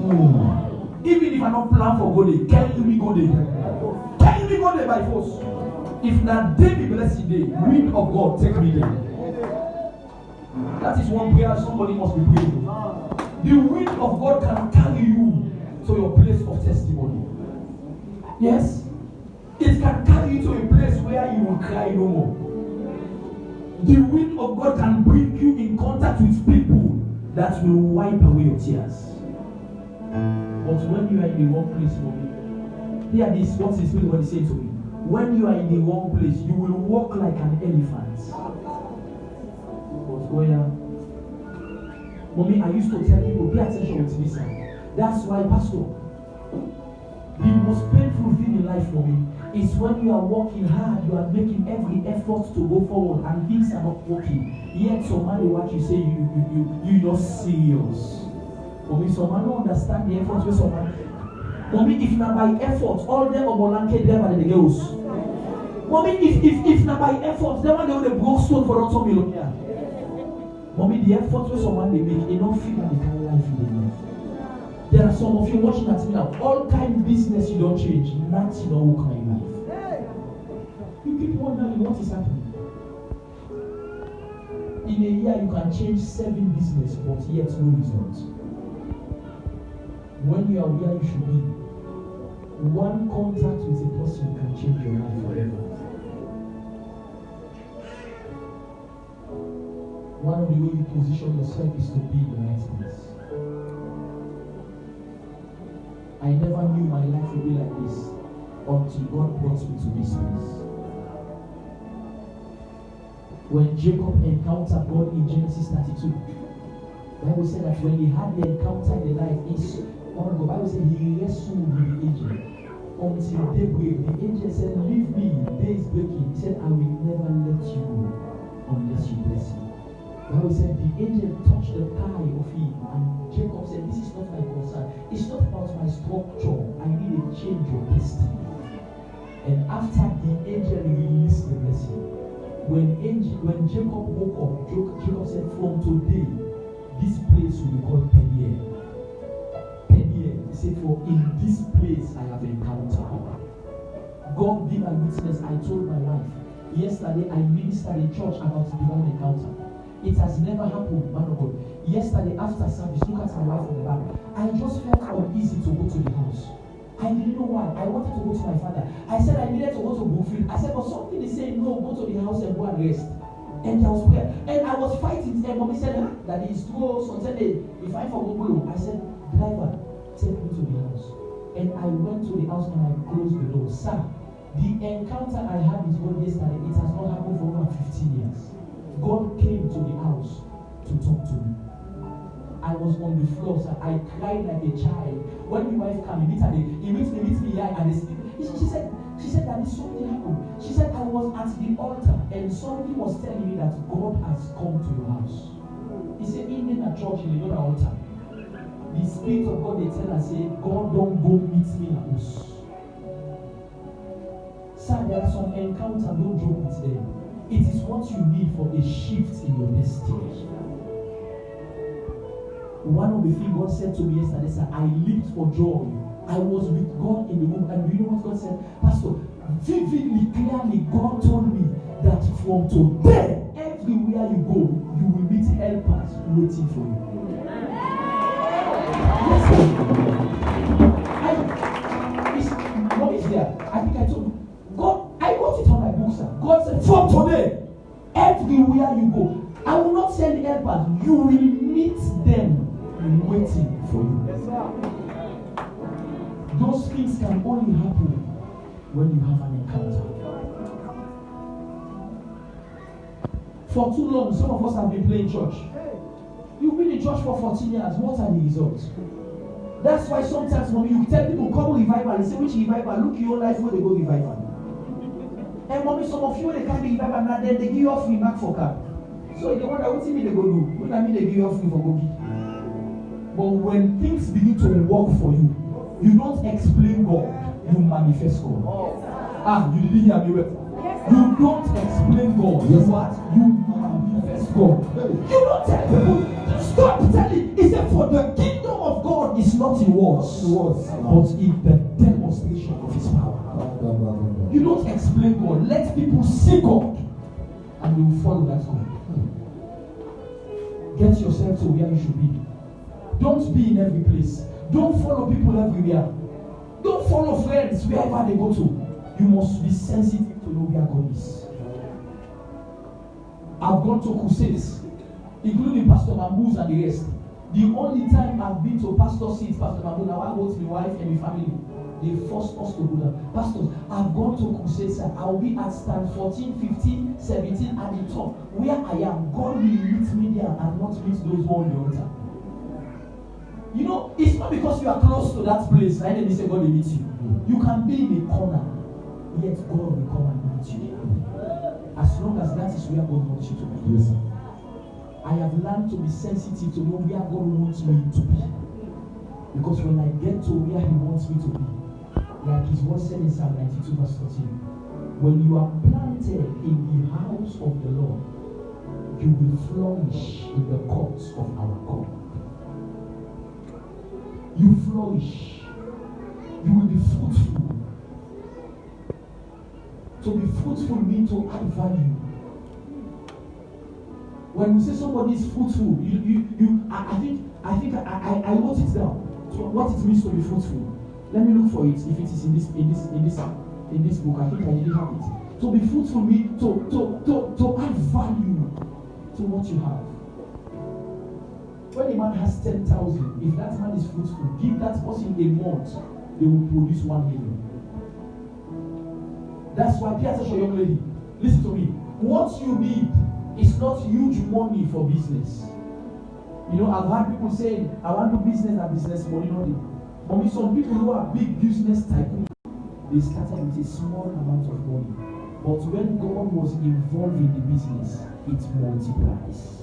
Even if I don't plan for go there, can me go there? Can me go there by force? If not, they be blessed day. Wind of God, take me there. That is one prayer somebody must be praying. The wind of God can carry you to your place of testimony. Yes? It can carry you to a place where you will cry no more. The wind of God can bring you in contact with people that will wipe away your tears. But when you are in the wrong place, hear this, what is Spirit God saying to me. When you are in the wrong place, you will walk like an elephant. But where, mommy, I used to tell people, pay attention with this. That's why, Pastor, the most painful thing in life for me is when you are working hard, you are making every effort to go forward, and things are not working. Yet somebody watch you say you're not serious. For me, someone don't understand the effort with someone. Mommy, if not by effort, all them obolanke there by the girls. Mommy, if not by effort, they want the broke stone for not million. Mommy, the effort with someone they make, they don't feel like the kind of life they live. There are some of you watching at me now. All kind of business you don't change, nothing don't work in life. You keep wondering what is happening. In a year, you can change 7 business, but yet no results. When you are where you should be, one contact with a person can change your life forever. One of the way you position yourself is to be in the right place. I never knew my life would be like this until God brought me to this place. When Jacob encountered God in Genesis 32, the Bible said that when he had the encounter in the night, the Bible said he wrestled with the angel until daybreak. The angel said, "Leave me, day is breaking." He said, "I will never let you go unless you bless me." The Bible said the angel touched the thigh of him, and Jacob said, "This is not my concern. It's not about my structure. I need a change of destiny." And after the angel released the blessing, when Jacob woke up, Jacob said, "From today, this place will be called Peniel." Peniel, he said, "For in this place I have encountered God." Be my witness. I told my wife yesterday, I ministered in church about divine encounter. It has never happened, man of God. Yesterday after service, look at my wife in the back. I just felt uneasy to go to the house. I didn't know why. I wanted to go to my father. I said I needed to go to Bullfield. I said, but something is saying, no, go to the house and go and rest. And there was prayer. And I was fighting. And mommy said, that is true. So said, if I forgot blue, I said, driver, take me to the house. And I went to the house and I closed the door. Sir, the encounter I had with God yesterday, it has not happened for over 15 years. God came to the house to talk to me. I was on the floor, so I cried like a child. When my wife came, he meets me here and she said that something happened. She said I was at the altar and somebody was telling me that God has come to your house. He said, even at church in the altar, the Spirit of God they tell us, say, God don't go meet me in the house. Sir, there are some encounters, don't joke with them. It is what you need for a shift in your destiny. One of the things God said to me yesterday, sir, I leaped for joy. I was with God in the room, and you know what God said? Pastor, vividly, clearly, God told me that from today, everywhere you go, you will meet helpers waiting for you. Yes, sir. What is there? I think I told you. God, I wrote it on my book, sir. God said, from today, everywhere you go, I will not send helpers. You will meet them waiting for you. Yes, sir. Those things can only happen when you have an encounter. For too long, some of us have been playing church. You've been in church for 14 years. What are the results? That's why sometimes when you tell people come revival, they say which revival? Look your life where they go revival. And mommy, some of you when they can't be revival now, then they give you off free back for car. So they wonder what do you mean they go do? What I mean they give you off free for go. But when things begin to work for you, you don't explain God, you manifest God. You didn't hear me well. You don't explain God. Yes. What? You manifest first God. You don't tell people, stop telling. He said, for the kingdom of God is not in words, but in the demonstration of his power. You don't explain God. Let people see God and you will follow that God. Get yourself to where you should be. Don't be in every place. Don't follow people everywhere. Don't follow friends wherever they go to. You must be sensitive to know where God is. I've gone to crusades, including Pastor Mambu's and the rest. The only time I've been to pastor seat, Pastor Mambu, now I go to my wife and my family. They forced us to go there. Pastors, I've gone to crusades and I'll be at stand 14, 15, 17 at the top. Where I am, God will meet me there and not meet those who are on the altar. You know, it's not because you are close to that place, right? And they say God will meet you. You can be in a corner, yet God will come and meet you. As long as that is where God wants you to be. Yes, sir. I have learned to be sensitive to know where God wants me to be. Because when I get to where He wants me to be, like His word said in Psalm 92 verse 13, when you are planted in the house of the Lord, you will flourish in the courts of our God. You flourish. You will be fruitful. To be fruitful means to add value. When we say somebody is fruitful, I think I wrote it down. So what it means to be fruitful. Let me look for it. If it is in this book, I think I didn't have it. To be fruitful means to add value to what you have. When a man has 10,000, if that man is fruitful, give that person a month, they will produce 1 million. That's why Pierre says, young lady, listen to me. What you need is not huge money for business. You know, I've heard people saying, I want to do business and business money only. But some people who are big business tycoons, they started with a small amount of money. But when God was involved in the business, it multiplies.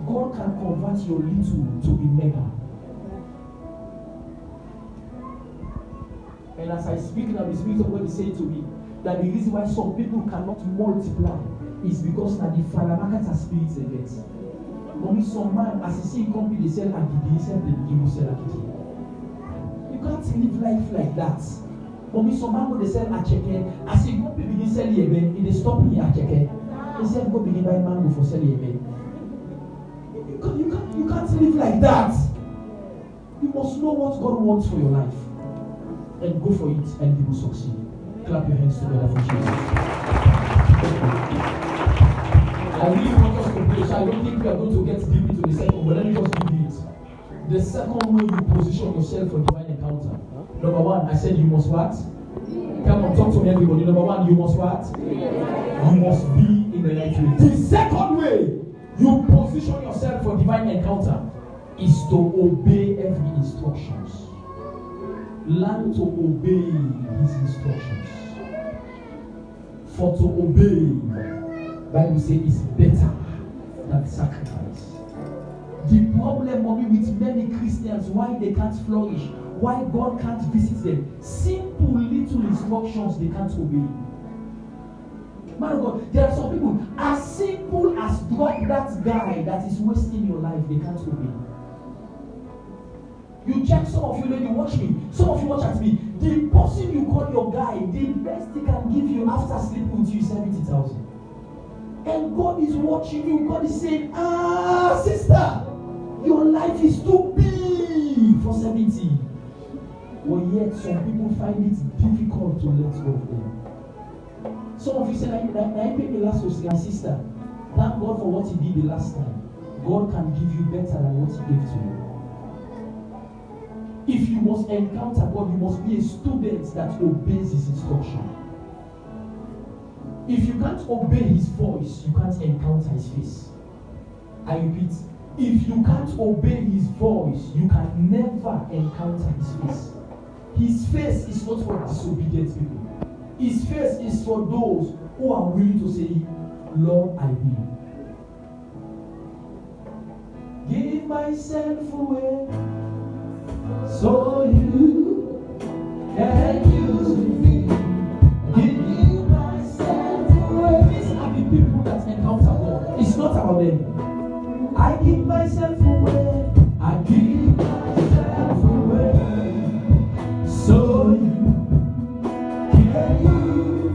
God can convert your little to a mega. And as I speak now, the Spirit of God is saying to me that the reason why some people cannot multiply is because now the Falamakata spirits they get. Mommy, some man, as you see in company, they sell agidi, they sell the begin to sell agidi. You can't live life like that. Mommy, some man go they sell acheke, as you company begin sell yebe, they stop here acheke. They say go begin buy mango for sell yebe. You can't live like that. You must know what God wants for your life. And go for it and you will succeed. Clap your hands together for Jesus. I really want us to pray, so I don't think we are going to get deep into the second, but let me just give you it. The second way you position yourself for divine encounter. Number one, I said you must what? Come on, talk to me everybody. Number one, you must what? You must be in the right way. The second way you position yourself for divine encounter is to obey every instructions. Learn to obey His instructions. For to obey, Bible says, is better than sacrifice. The problem, mommy, with many Christians, why they can't flourish, why God can't visit them, simple little instructions they can't obey. Man of God, there are some people as simple as drop that guy that is wasting your life, they can't obey. You check, some of you lady watch me, some of you watch at me. The person you call your guy, the best he can give you after sleeping with you is 70,000. And God is watching you. God is saying, sister, your life is too big for 70. But yet some people find it difficult to let go of them. Some of you say, I paid me last week, my sister. Thank God for what He did the last time. God can give you better than what He gave to you. If you must encounter God, you must be a student that obeys His instruction. If you can't obey His voice, you can't encounter His face. I repeat, if you can't obey His voice, you can never encounter His face. His face is not for disobedient people. His face is for those who are willing to say, Lord, I will. Give myself away so you can use me. Give myself away. These are the people that encounter God. I give myself away. I give myself away. So you can use.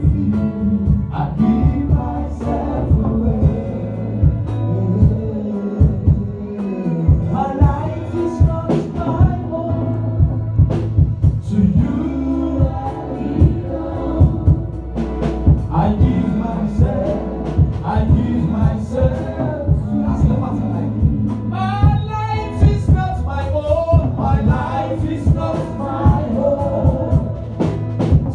I give myself away. My life is not my own. To you I give myself. I give myself. That's the matter. My life is not my own. My life is not my own.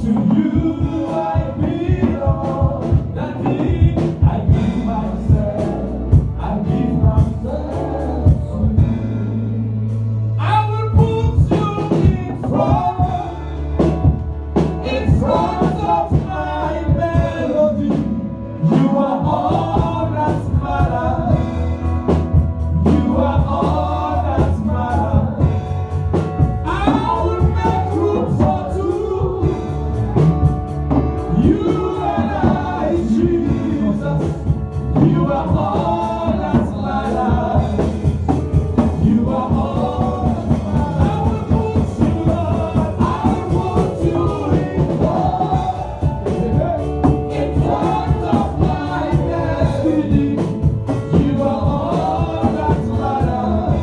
To you I belong. Daddy, I give myself. I give myself to you. I will put you in front of my melody. You are all that matters. You are all that matters. I will make room for two. You and I, Jesus. You are all that matters. You are all that matters. I will put you, Lord. I will put you in front of my destiny. You are all that matters.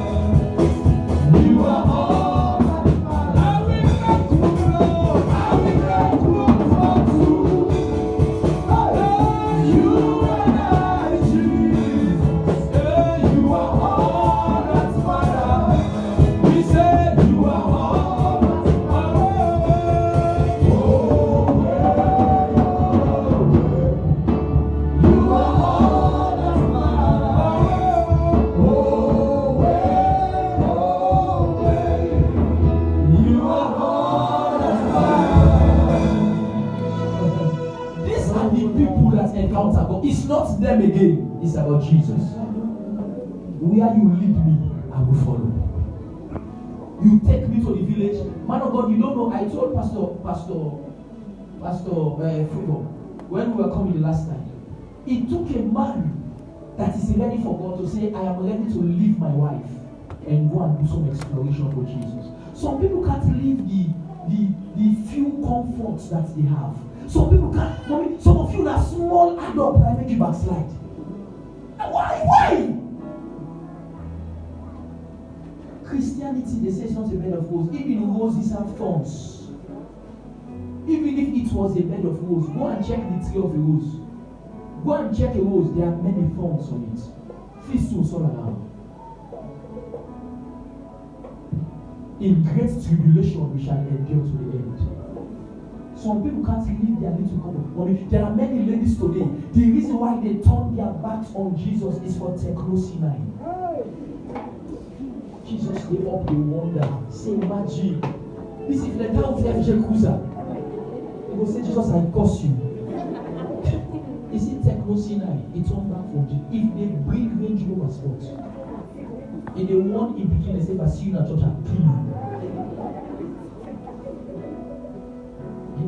You are all that matters. I will make room, Lord. I will make room for two. You and I, Jesus. You are all that matters. We say you are all that matters. Oh, you are all that matters. You are all that matters. These are the people that encounter God. It's not them again. It's about Jesus. Where you lead me, I will follow. You take me to the village. Man of God, you don't know. I told Pastor Fugo, when we were coming the last time, it took a man that is ready for God to say, I am ready to leave my wife and go and do some exploration for Jesus. Some people can't leave the few comforts that they have. Some people can't. Mommy, some of you that small add up that make you backslide. Why? Christianity, they say it's not a bed of roses. Even roses have thorns. Even if it was a bed of roses, go and check the tree of a rose. Go and check a rose, there are many thorns on it. Thistles all around. In great tribulation we shall endure to the end. Some people can't leave their little comfort. There are many ladies today. The reason why they turn their backs on Jesus is for technosinine. Jesus, they up, they wonder. Say, imagine. This is the town of the FJ Cruiser. They will say, Jesus, I curse you. Is it technosinine? It's on back from Jesus. If they bring Range Rover Sport, and they want in between, they say, if I see you in a church, I'll kill you.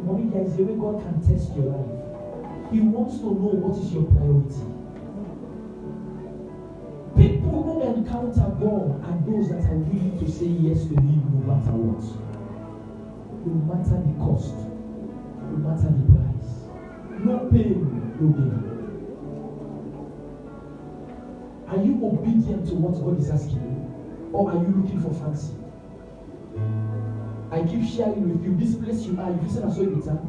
Mommy, there is a way God can test your life. He wants to know what is your priority. People who encounter God are those that are willing to say yes to Him no matter what. No matter the cost. No matter the price. No pain, no gain. Are you obedient to what God is asking you? Or are you looking for fancy? I keep sharing with you, this place you are, you listen and so it time.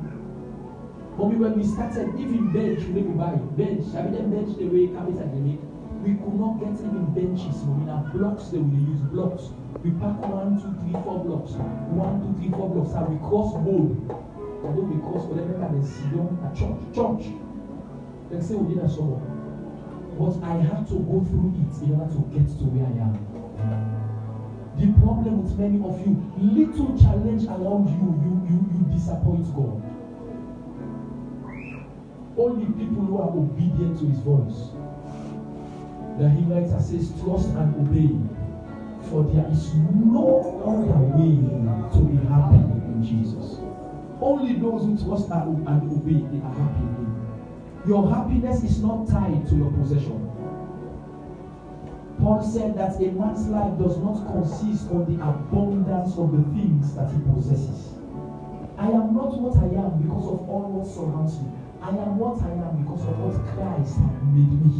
Mommy, when we started, even bench, we buy bench. I mean, bench the way carpenters they make. We could not get even benches. Mommy, now blocks they will use blocks. We pack 1, 2, 3, 4 blocks. 1, 2, 3, 4 blocks. And we cross board. Although we cross, but then they see them at church. They say we did a solo. But I have to go through it in order to get to where I am. The problem with many of you, little challenge around you disappoint God. Only people who are obedient to His voice. The hymn writer says, trust and obey, for there is no other way to be happy in Jesus. Only those who trust and obey, they are happy in Him. Your happiness is not tied to your possession. Paul said that a man's life does not consist on the abundance of the things that he possesses. I am not what I am because of all what surrounds me. I am what I am because of what Christ made me.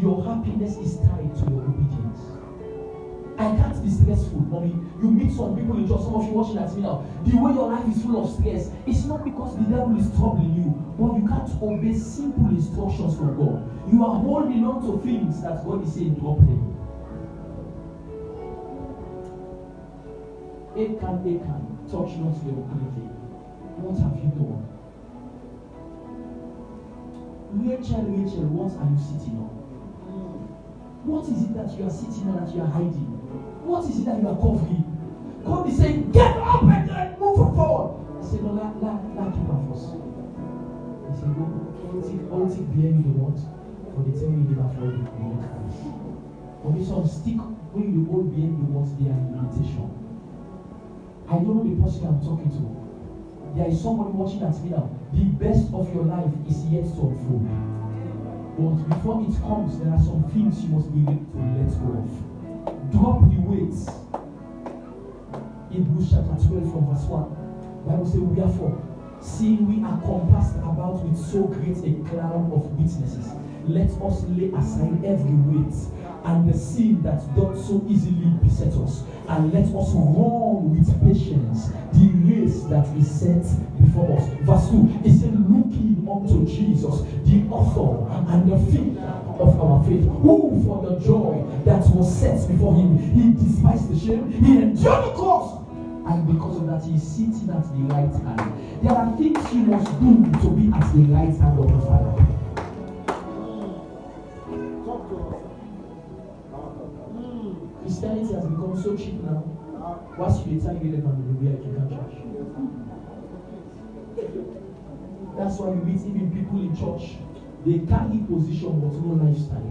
Your happiness is tied to your obedience. I can't be stressful, mommy. You meet some people in church, some of you watching at me now. The way your life is full of stress, it's not because the devil is troubling you, but you can't obey simple instructions from God. You are holding on to things that God is saying, drop them. Achan, touch not your ability. What have you done? Rachel, what are you sitting on? What is it that you are sitting on that you are hiding? What is it that you are covering? God is saying, get up and move forward. I said, no, keep her first. He said, no, all take bear you the what? For they tell you never fall in Christ. But this one stick when you all bear the what? They are limitation. I don't know the person I'm talking to. There is somebody watching at me now. The best of your life is yet to unfold. But before it comes, there are some things you must be ready to let go of. Drop the weights. Hebrews chapter 12 from verse 1. The Bible says, wherefore, seeing we are compassed about with so great a cloud of witnesses, let us lay aside every weight and the sin that doth so easily beset us, and let us run with patience the race that is set before us. Verse 2, it said, looking unto Jesus, the author and the finisher of our faith, who for the joy that was set before him, he despised the shame, he endured the cross, and because of that, he is sitting at the right hand. There are things you must do to be at the right hand of the Father. Christianity has become so cheap now. What's you tell you that on the way you can church? That's why you meet even people in church. They carry position but no lifestyle.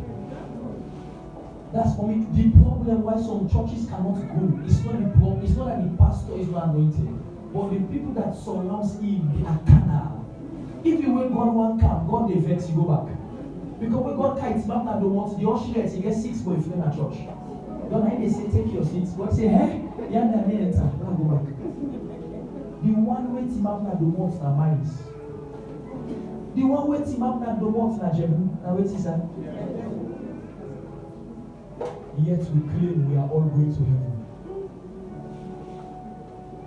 That's for me the problem why some churches cannot grow. It's not the problem. It's not that the pastor is not anointed, but the people that surrounds him, they are carnal. If you when God one come, God they vex, you go back. Because when God kites back now, don't want the usher, he gets 6 boyfriends at church. Don't they say take your seats. God say, hey, yeah, let me enter. Now go back. The one way Tim Abner don't want na minds. The one way Tim Abner don't want na Jemu. Now wait is that. Yet we claim we are all going to heaven.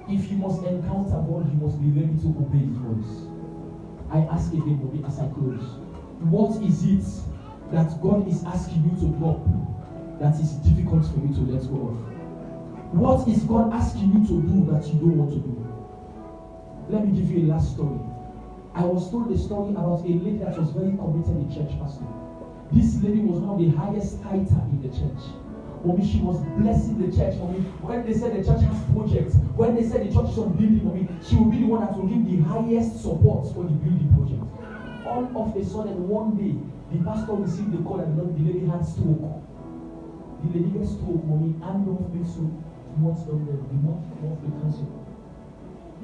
If you must encounter God, you must be ready to obey His voice. I ask again, Bobby, as I close. What is it that God is asking you to drop that is difficult for you to let go of? What is God asking you to do that you don't want to do? Let me give you a last story. I was told a story about a lady that was very committed in church, pastor. This lady was one of the highest tither in the church. Mommy, she was blessing the church. Mommy, when they said the church has projects, when they said the church is on building, mommy, she will be the one that will give the highest support for the building project. All of a sudden, one day, the pastor received the call and the lady had stroke. The lady gets stroke, mommy, and don't feel so much of the cancer.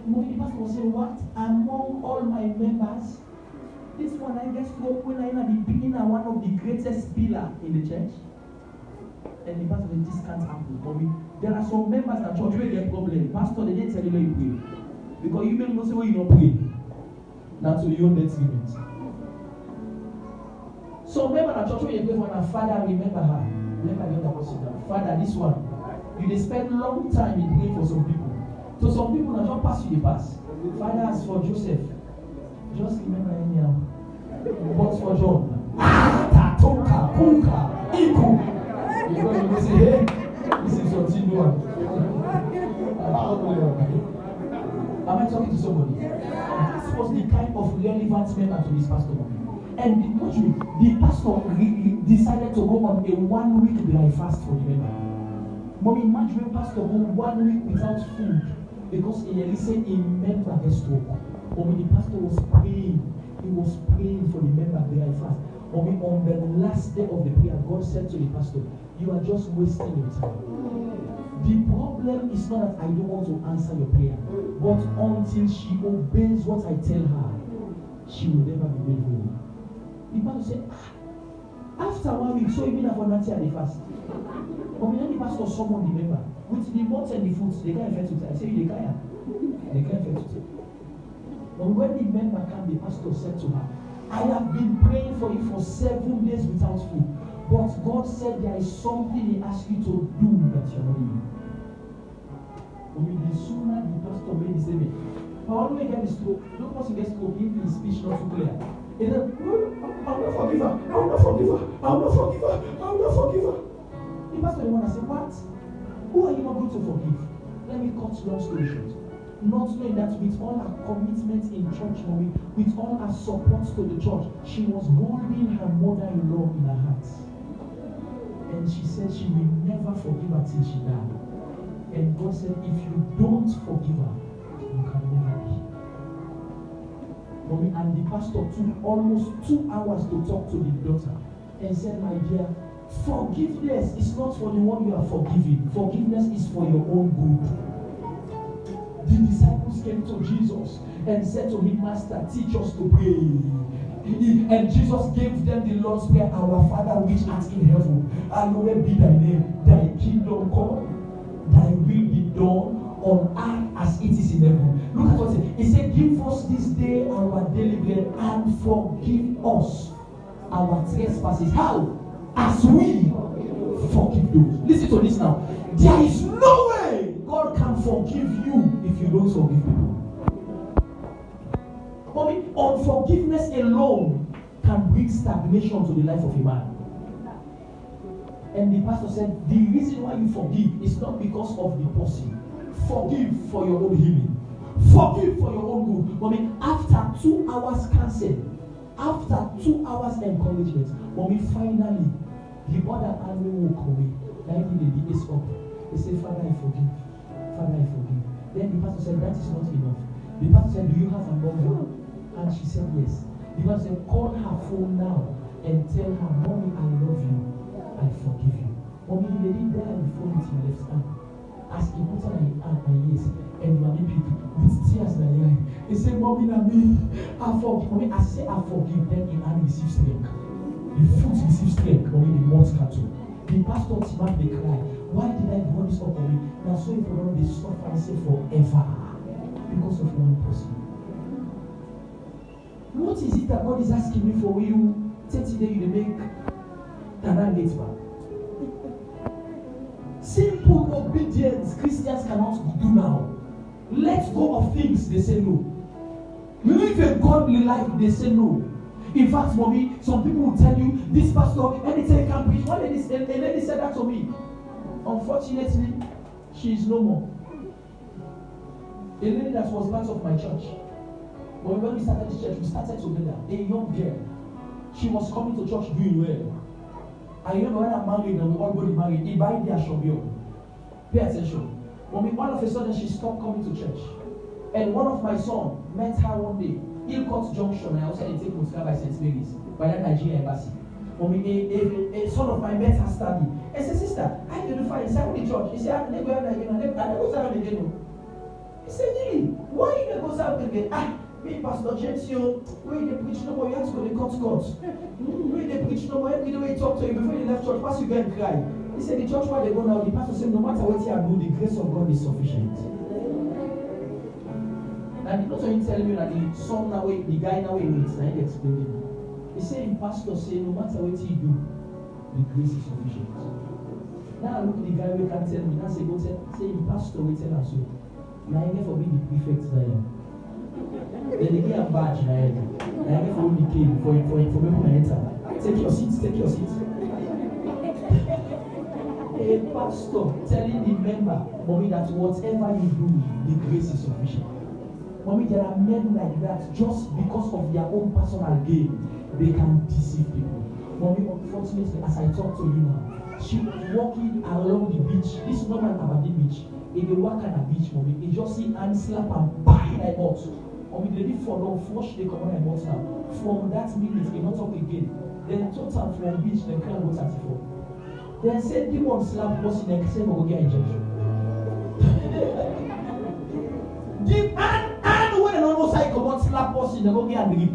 Mommy, the pastor was saying, what? Among all my members, this one I get stroke when I'm at the beginning and one of the greatest pillar in the church. And the pastor said, this can't happen. Mommy, there are some members at church where they have problem. Pastor, they didn't tell you where you pray. Because you may not say where you not pray. That's your own death limit. So remember that church where you pray for her, Father, remember her. Remember the other person. Father, this one. You they spend a long time in praying for some people. So some people now just pass you the pass. Father, as for Joseph, just remember him now. But for John, Tatoka, Puka, Iku. Because you say, hey, this is your team one. Am I talking to somebody? This was the kind of relevant member to this pastor. And the pastor decided to go on a 1 week dry fast for the member. Mommy, imagine when pastor go 1 week without food because he listened a member gets stroke. Mommy, the pastor was praying. He was praying for the member dry fast. Mommy, on the last day of the prayer, God said to the pastor, you are just wasting your time. The problem is not that I don't want to answer your prayer, but until she obeys what I tell her, she will never be made whole. The pastor said, After 1 week, so even for Nancy and the fast. But when the pastor summoned the member, with the mouth and the foot, they can't affect it. I say, they can't. They can't affect it. But when the member came, the pastor said to her, I have been praying for you for 7 days without food. But God said there is something He asked you to do that you're not doing. The sooner the pastor made the statement, how do I get this stroke? Don't person get stroke if his speech not too clear. And then, I'm not forgive her. I'm not forgive her. I'm not forgive her. I'm not forgive her. The pastor want to say, what? Who are you not going to forgive? Let me cut long story short. Not knowing that with all her commitment in church, mommy, with all her support to the church, she was holding her mother-in-law in her heart. And she said she will never forgive her till she died. And God said, if you don't forgive her, you can never be. Mommy, and the pastor took almost 2 hours to talk to the daughter and said, my dear, forgiveness is not for the one you are forgiving. Forgiveness is for your own good. The disciples came to Jesus and said to him, Master, teach us to pray. And Jesus gave them the Lord's Prayer, our Father which art in heaven, hallowed be thy name, thy kingdom come, thy will be done on earth as it is in heaven. Look at what it said. He said, give us this day our daily bread and forgive us our trespasses. How? As we forgive those. Listen to this now. There is no way God can forgive you if you don't forgive people. Mommy, unforgiveness alone can bring stagnation to the life of a man. And the pastor said, the reason why you forgive is not because of the person. Forgive for your own healing. Forgive for your own good. Mommy, after 2 hours counseling, after 2 hours encouragement, mommy, finally, the other army walk away. Like the days up. They say, Father, I forgive. Father, I forgive. Then the pastor said, that is not enough. The pastor said, do you have a number? And she said, yes. The pastor said, call her phone now and tell her, Mommy, I love you. I forgive you. Mommy, the lady died on the phone with my left hand. As he put her in her ears, and the mommy people with tears in her eye. He said, Mommy, I forgive. Mommy, I say I forgive. Then the hand receives strength. The foot receives strength. Mommy, the mouth cattle. The pastor Timothy they cry. Why did I bring this up for me? Now so if you don't be suffer and say forever because of one person. What is it that God is asking me for? Will you 30 days you make Tana late back? Simple obedience Christians cannot do now. Let go of things, they say no. Live a godly life, they say no. In fact, mommy, some people will tell you, this pastor, anytime he can preach. One lady said that to me. Unfortunately, she is no more. A lady that was part of my church. But when we started this church, we started together. A young girl. She was coming to church doing well. I remember when I'm married and we all got married, he buy their shobio. Pay attention. When all of a sudden she stopped coming to church. And one of my sons met her one day. Hillcourt Junction, I also take Muska by St. Mary's, by that Nigerian embassy. A son of mine met her study. I said, sister, I identify inside the church. He said, I never go out again. He said, really? Why you never go out again? Me, Pastor James, when they preach no more, you have to go to court. When they preach no more, every day talk to you before you left church, pass you go and cry. He said, the church where they go now, the pastor said, no matter what you do, the grace of God is sufficient. And not only telling me that the son now, the guy now, it's not explaining. He said, the pastor said, no matter what you do, the grace is sufficient. Now look, the guy we can tell me, now say, go tell, say, the pastor will tell us so. Now I for being the prefect there. Then they get a badge now. I get for the king for people to enter. Take your seats, take your seats. A pastor telling the member, mommy, that whatever you do, the grace is sufficient. Mommy, there are men like that just because of their own personal gain, they can deceive people. Mommy, unfortunately, as I talk to you now, she was walking along the beach. This woman about the beach. If they walk on the beach, mommy, they just see and slap and bang like box. Mommy, they did follow, flush they come on like box now. From that minute, they not talk again. Then total from beach, they can't go 34. Then said demon slap boss in the same go get injection. And when an almost I come slap boss in the go get and grip.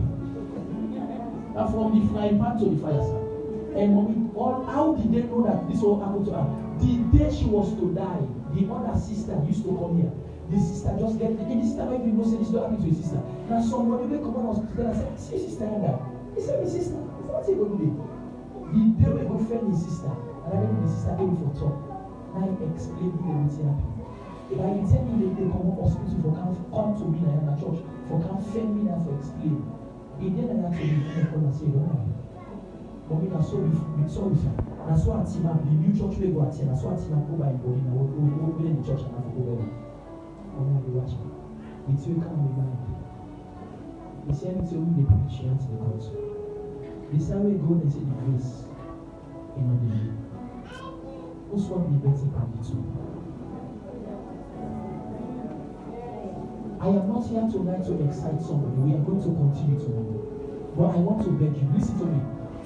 And from the frying pan to the fire side. And mommy, how did they know that this all happened to her? The day she was to die, the other sister used to come here. The sister just get, and the sister might even know say this don't happen to his sister. Now somebody will come on hospital and say, see sister and that. He said, my sister, what's he going to do? The day we go find his sister, and I think the sister came for talk. Now he explained everything happened. By the time they come up hospital for come to me in the church, for come find me and for explain. He didn't actually come and say, don't worry. But me, that's so before. That's why the new church we go attend. That's why go by body now. We'll be in the church and have to go there. I'm not watching. It's you can't be mind. The same thing we preach here to the gospel. This time we go and say the grace in the day. Who's what be better than the two? I am not here tonight to excite somebody. We are going to continue tomorrow. But I want to beg you, listen to me.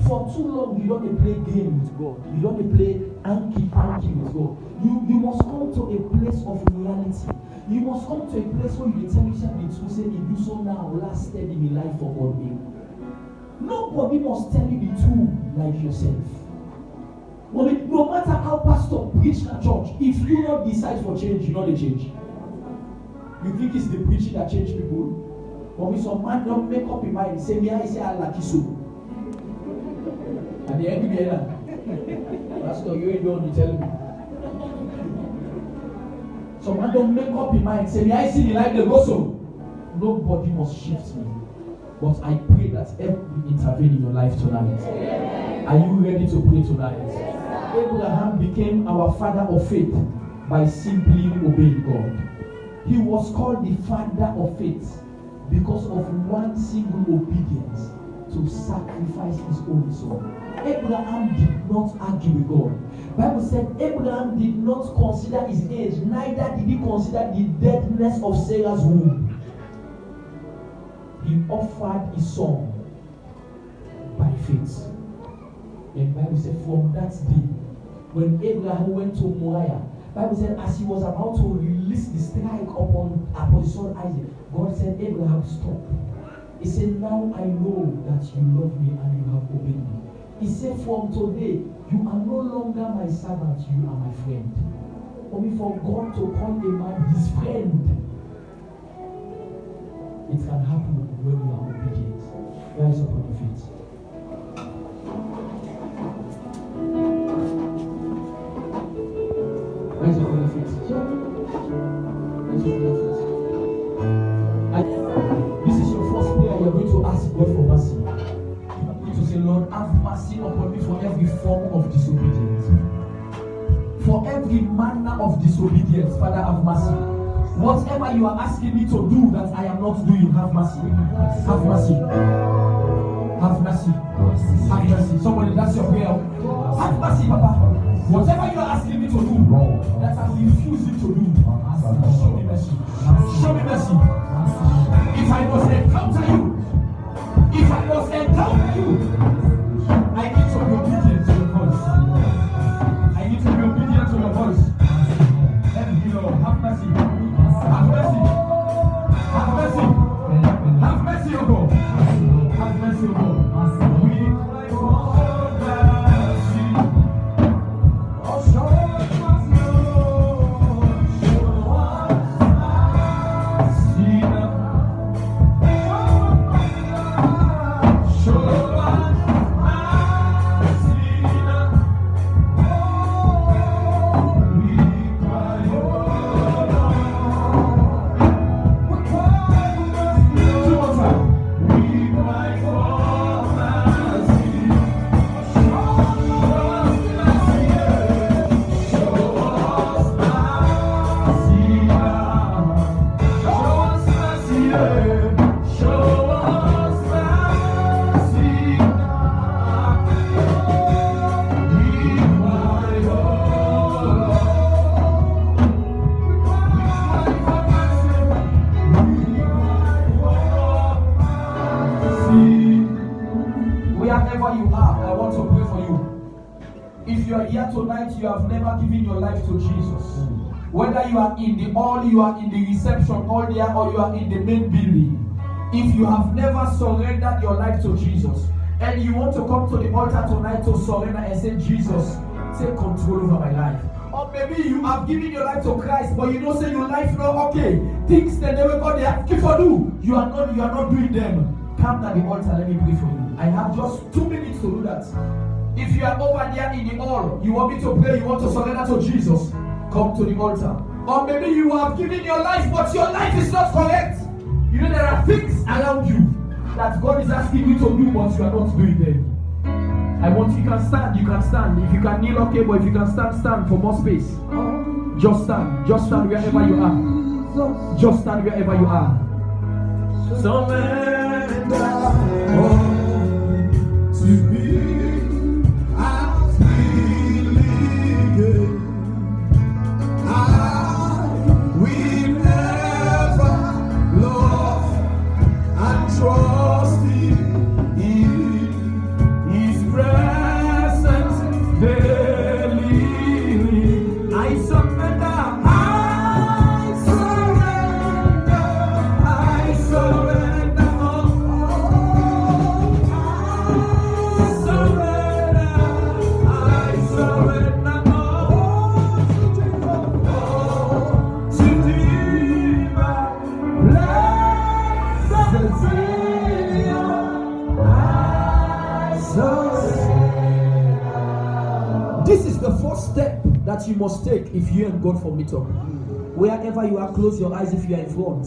For too long, you don't play game with God. You don't play anky with God. You must come to a place of reality. You must come to a place where you tell yourself the truth. Say, if you so now lasted in the life of God. Nobody must tell you the truth like yourself. No matter how pastor preach at church, if you not decide for change, you know the change. You think it's the preaching that change people? But when some man don't make up in mind, say me I say I like you so. And the end of the year, pastor, you ain't going to tell me. Some man don't make up in mind, say me I see the light they go so. Nobody must shift me. But I pray that every intervene in your life tonight. Are you ready to pray tonight? Abraham became our father of faith by simply obeying God. He was called the father of faith because of one single obedience to sacrifice his only son. Abraham did not argue with God. Bible said Abraham did not consider his age, neither did he consider the deadness of Sarah's womb. He offered his son by faith. And Bible said from that day, when Abraham went to Moriah, Bible said as he was about to release the strike upon his son Isaac, God said, Abraham, stop. He said, now I know that you love me and you have obeyed me. He said, from today, you are no longer my servant, you are my friend. Only for God to call a man his friend, it can happen when you are obedient. Rise up on your feet. Rise up on your feet. Rise up on your feet. This is your first prayer. You are going to ask God for mercy. You are going to say, Lord, have mercy upon me for every form of disobedience. For every manner of disobedience, Father, have mercy. Whatever you are asking me to do that I am not doing, have mercy. Have mercy. Have mercy. Have mercy. Somebody, that's your prayer. Have mercy, Papa. Whatever you are asking me to do that I am refusing to do, show me mercy. Show me mercy. If I must encounter you, I need to be obedient to your voice. I need to be obedient to your voice. Let me, Lord, have mercy. Have mercy. Have mercy. Have mercy, O God. Have mercy, O God. We cry for mercy. Oh, show us mercy, Lord. Show us mercy. Show us mercy. We cry, oh Wherever you are, I want to pray for you. If you are here tonight, you have never given your life to Jesus. Whether you are in the hall, you are in the reception hall there, or you are in the main building. If you have never surrendered your life to Jesus, and you want to come to the altar tonight to surrender and say, Jesus, take control over my life. Or maybe you have given your life to Christ, but you don't say your life not okay. Things that never God they have given for you. You are not doing them. Come to the altar, let me pray for you. I have just 2 minutes to do that. If you are over there in the hall, you want me to pray, you want to surrender to Jesus, come to the altar. Or maybe you have given your life, but your life is not correct. You know there are things around you that God is asking you to do, but you are not doing them. I want you can stand. If you can kneel, okay, but if you can stand for more space. Just stand wherever you are. Just stand wherever you are. Surrender all to me. This is the first step that you must take if you and God for meet up. Wherever you are, close your eyes if you are in front.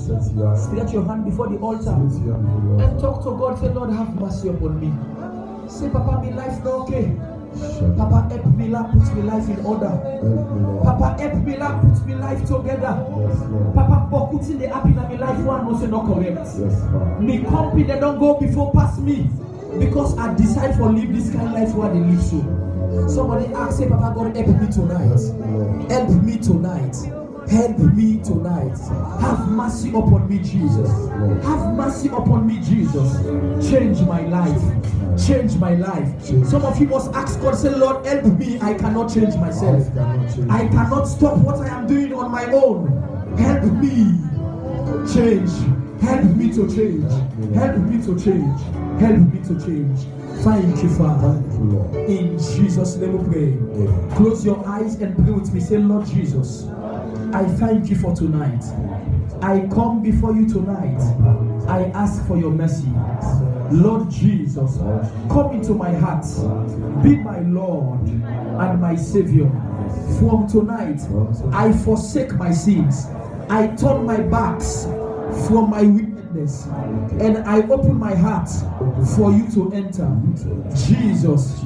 Stretch your hand before the altar and talk to God. Say, Lord, have mercy upon me. Say, Papa, my life not okay. Papa, help me, Lord, put my life in order. Papa, help me, Lord, put my life together. Papa, put in the happy in my life, one was not correct. Me company, they don't go before past me. Because I decide for live this kind of life where they live so. Somebody ask, say, Papa, God, help me tonight. Help me tonight. Help me tonight. Have mercy upon me, Jesus. Have mercy upon me, Jesus. Change my life. Change my life. Some of you must ask God, say, Lord, help me. I cannot change myself. I cannot stop what I am doing on my own. Help me. Change. Help me to change. Help me to change. Help me to change. Thank you, Father. In Jesus' name we pray. Close your eyes and pray with me. Say, Lord Jesus, I thank you for tonight. I come before you tonight. I ask for your mercy. Lord Jesus, come into my heart. Be my Lord and my Savior. From tonight, I forsake my sins. I turn my backs from my wickedness, and I open my heart for you to enter. Jesus,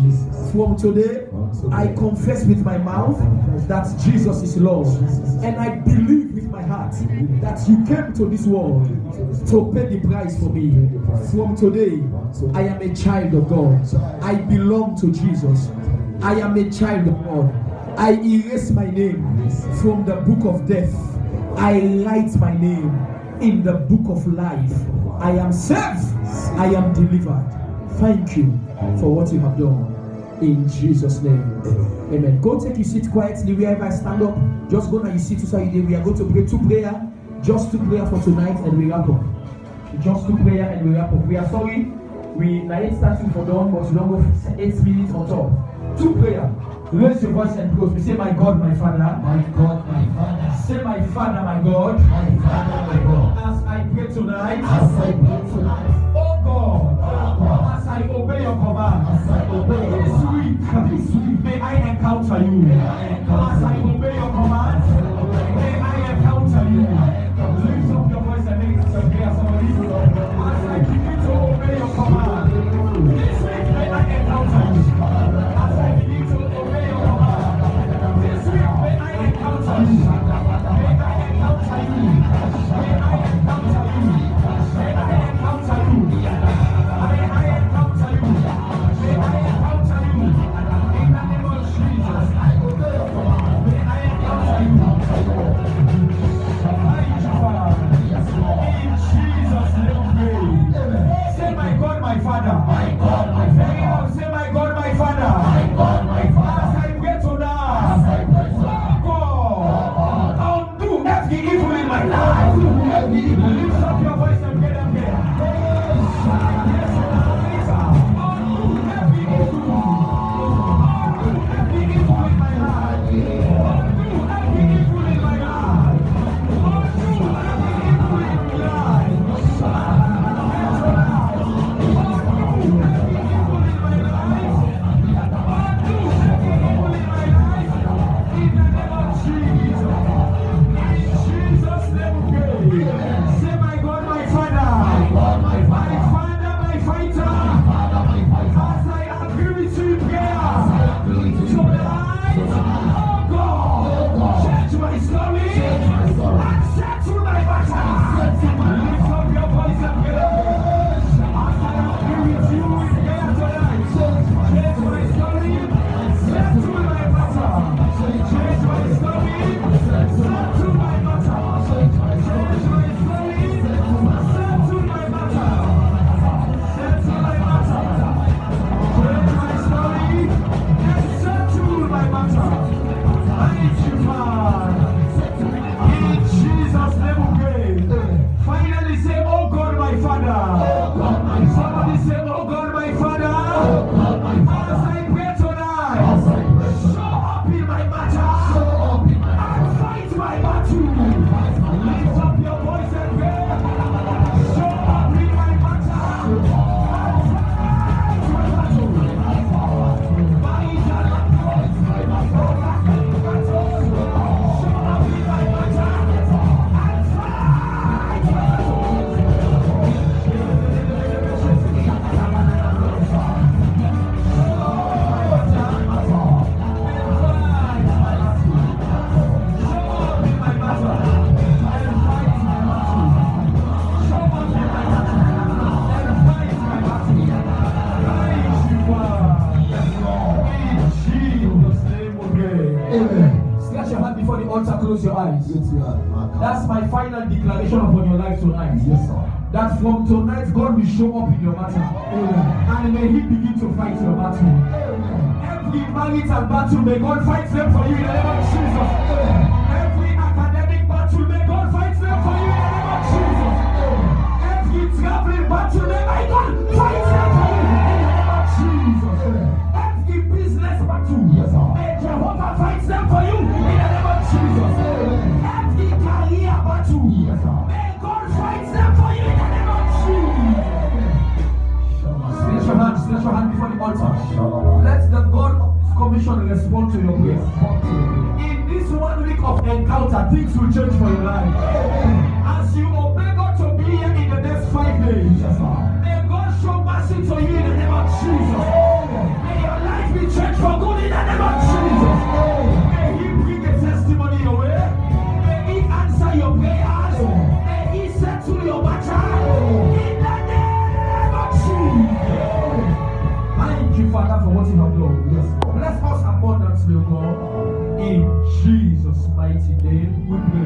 from today, I confess with my mouth that Jesus is Lord, and I believe with my heart that you came to this world to pay the price for me. From today, I am a child of God. I belong to Jesus. I am a child of God. I erase my name from the book of death. I write my name in the book of life. I am saved. I am delivered. Thank you for what you have done. In Jesus' name. Amen. Go take your seat quietly wherever I stand up. Just go and you sit beside you. We are going to pray 2 prayers. Just 2 prayers for tonight and we wrap up. Just 2 prayers and we wrap up. We are sorry. We are 8 starting for dawn, but we don't go 8 minutes on top. 2 prayers. Raise your voice and close. We say, my God, my Father. My God, my Father. Say, my Father, my God. My Father, my God. As I pray tonight. As I pray tonight. Oh God. As I obey your command. As I obey your This week, may I encounter you. As I obey your command, may I encounter you. Lift up your voice and make it a prayer, somebody. As I begin to obey your command, this week may I encounter you. As I begin to obey your command, this week may I encounter you. May I encounter you. May I encounter you. May I encounter you. May I encounter you. May I encounter you. In the name of Jesus. close your eyes. That's my final declaration upon your life tonight. Yes, sir. That from tonight, God will show up in your matter. And may He begin to fight your battle. Every marital battle, may God fight them for you in the name of Jesus. Every academic battle, may God fight them for you in the name of Jesus. Every traveling battle, may my God fight them for you in the name of Jesus. Every business battle, may Jehovah fight them for you in the name of Jesus. Every career battle, may God fight them for you in the name of Jesus. Stretch your hand before the altar. Let the God of Commission respond to your prayer. In this 1 week of encounter, things will change for your life. As you obey God to be here in the next 5 days, may God show mercy to you in the name of Jesus. May your life be changed for good in the name of Jesus. May He bring a testimony your way. May He answer your prayers. May He settle your battle in the name of Jesus. Thank you, Father, for what you have done. Bless us abundantly, O God. In Jesus' mighty name, we pray.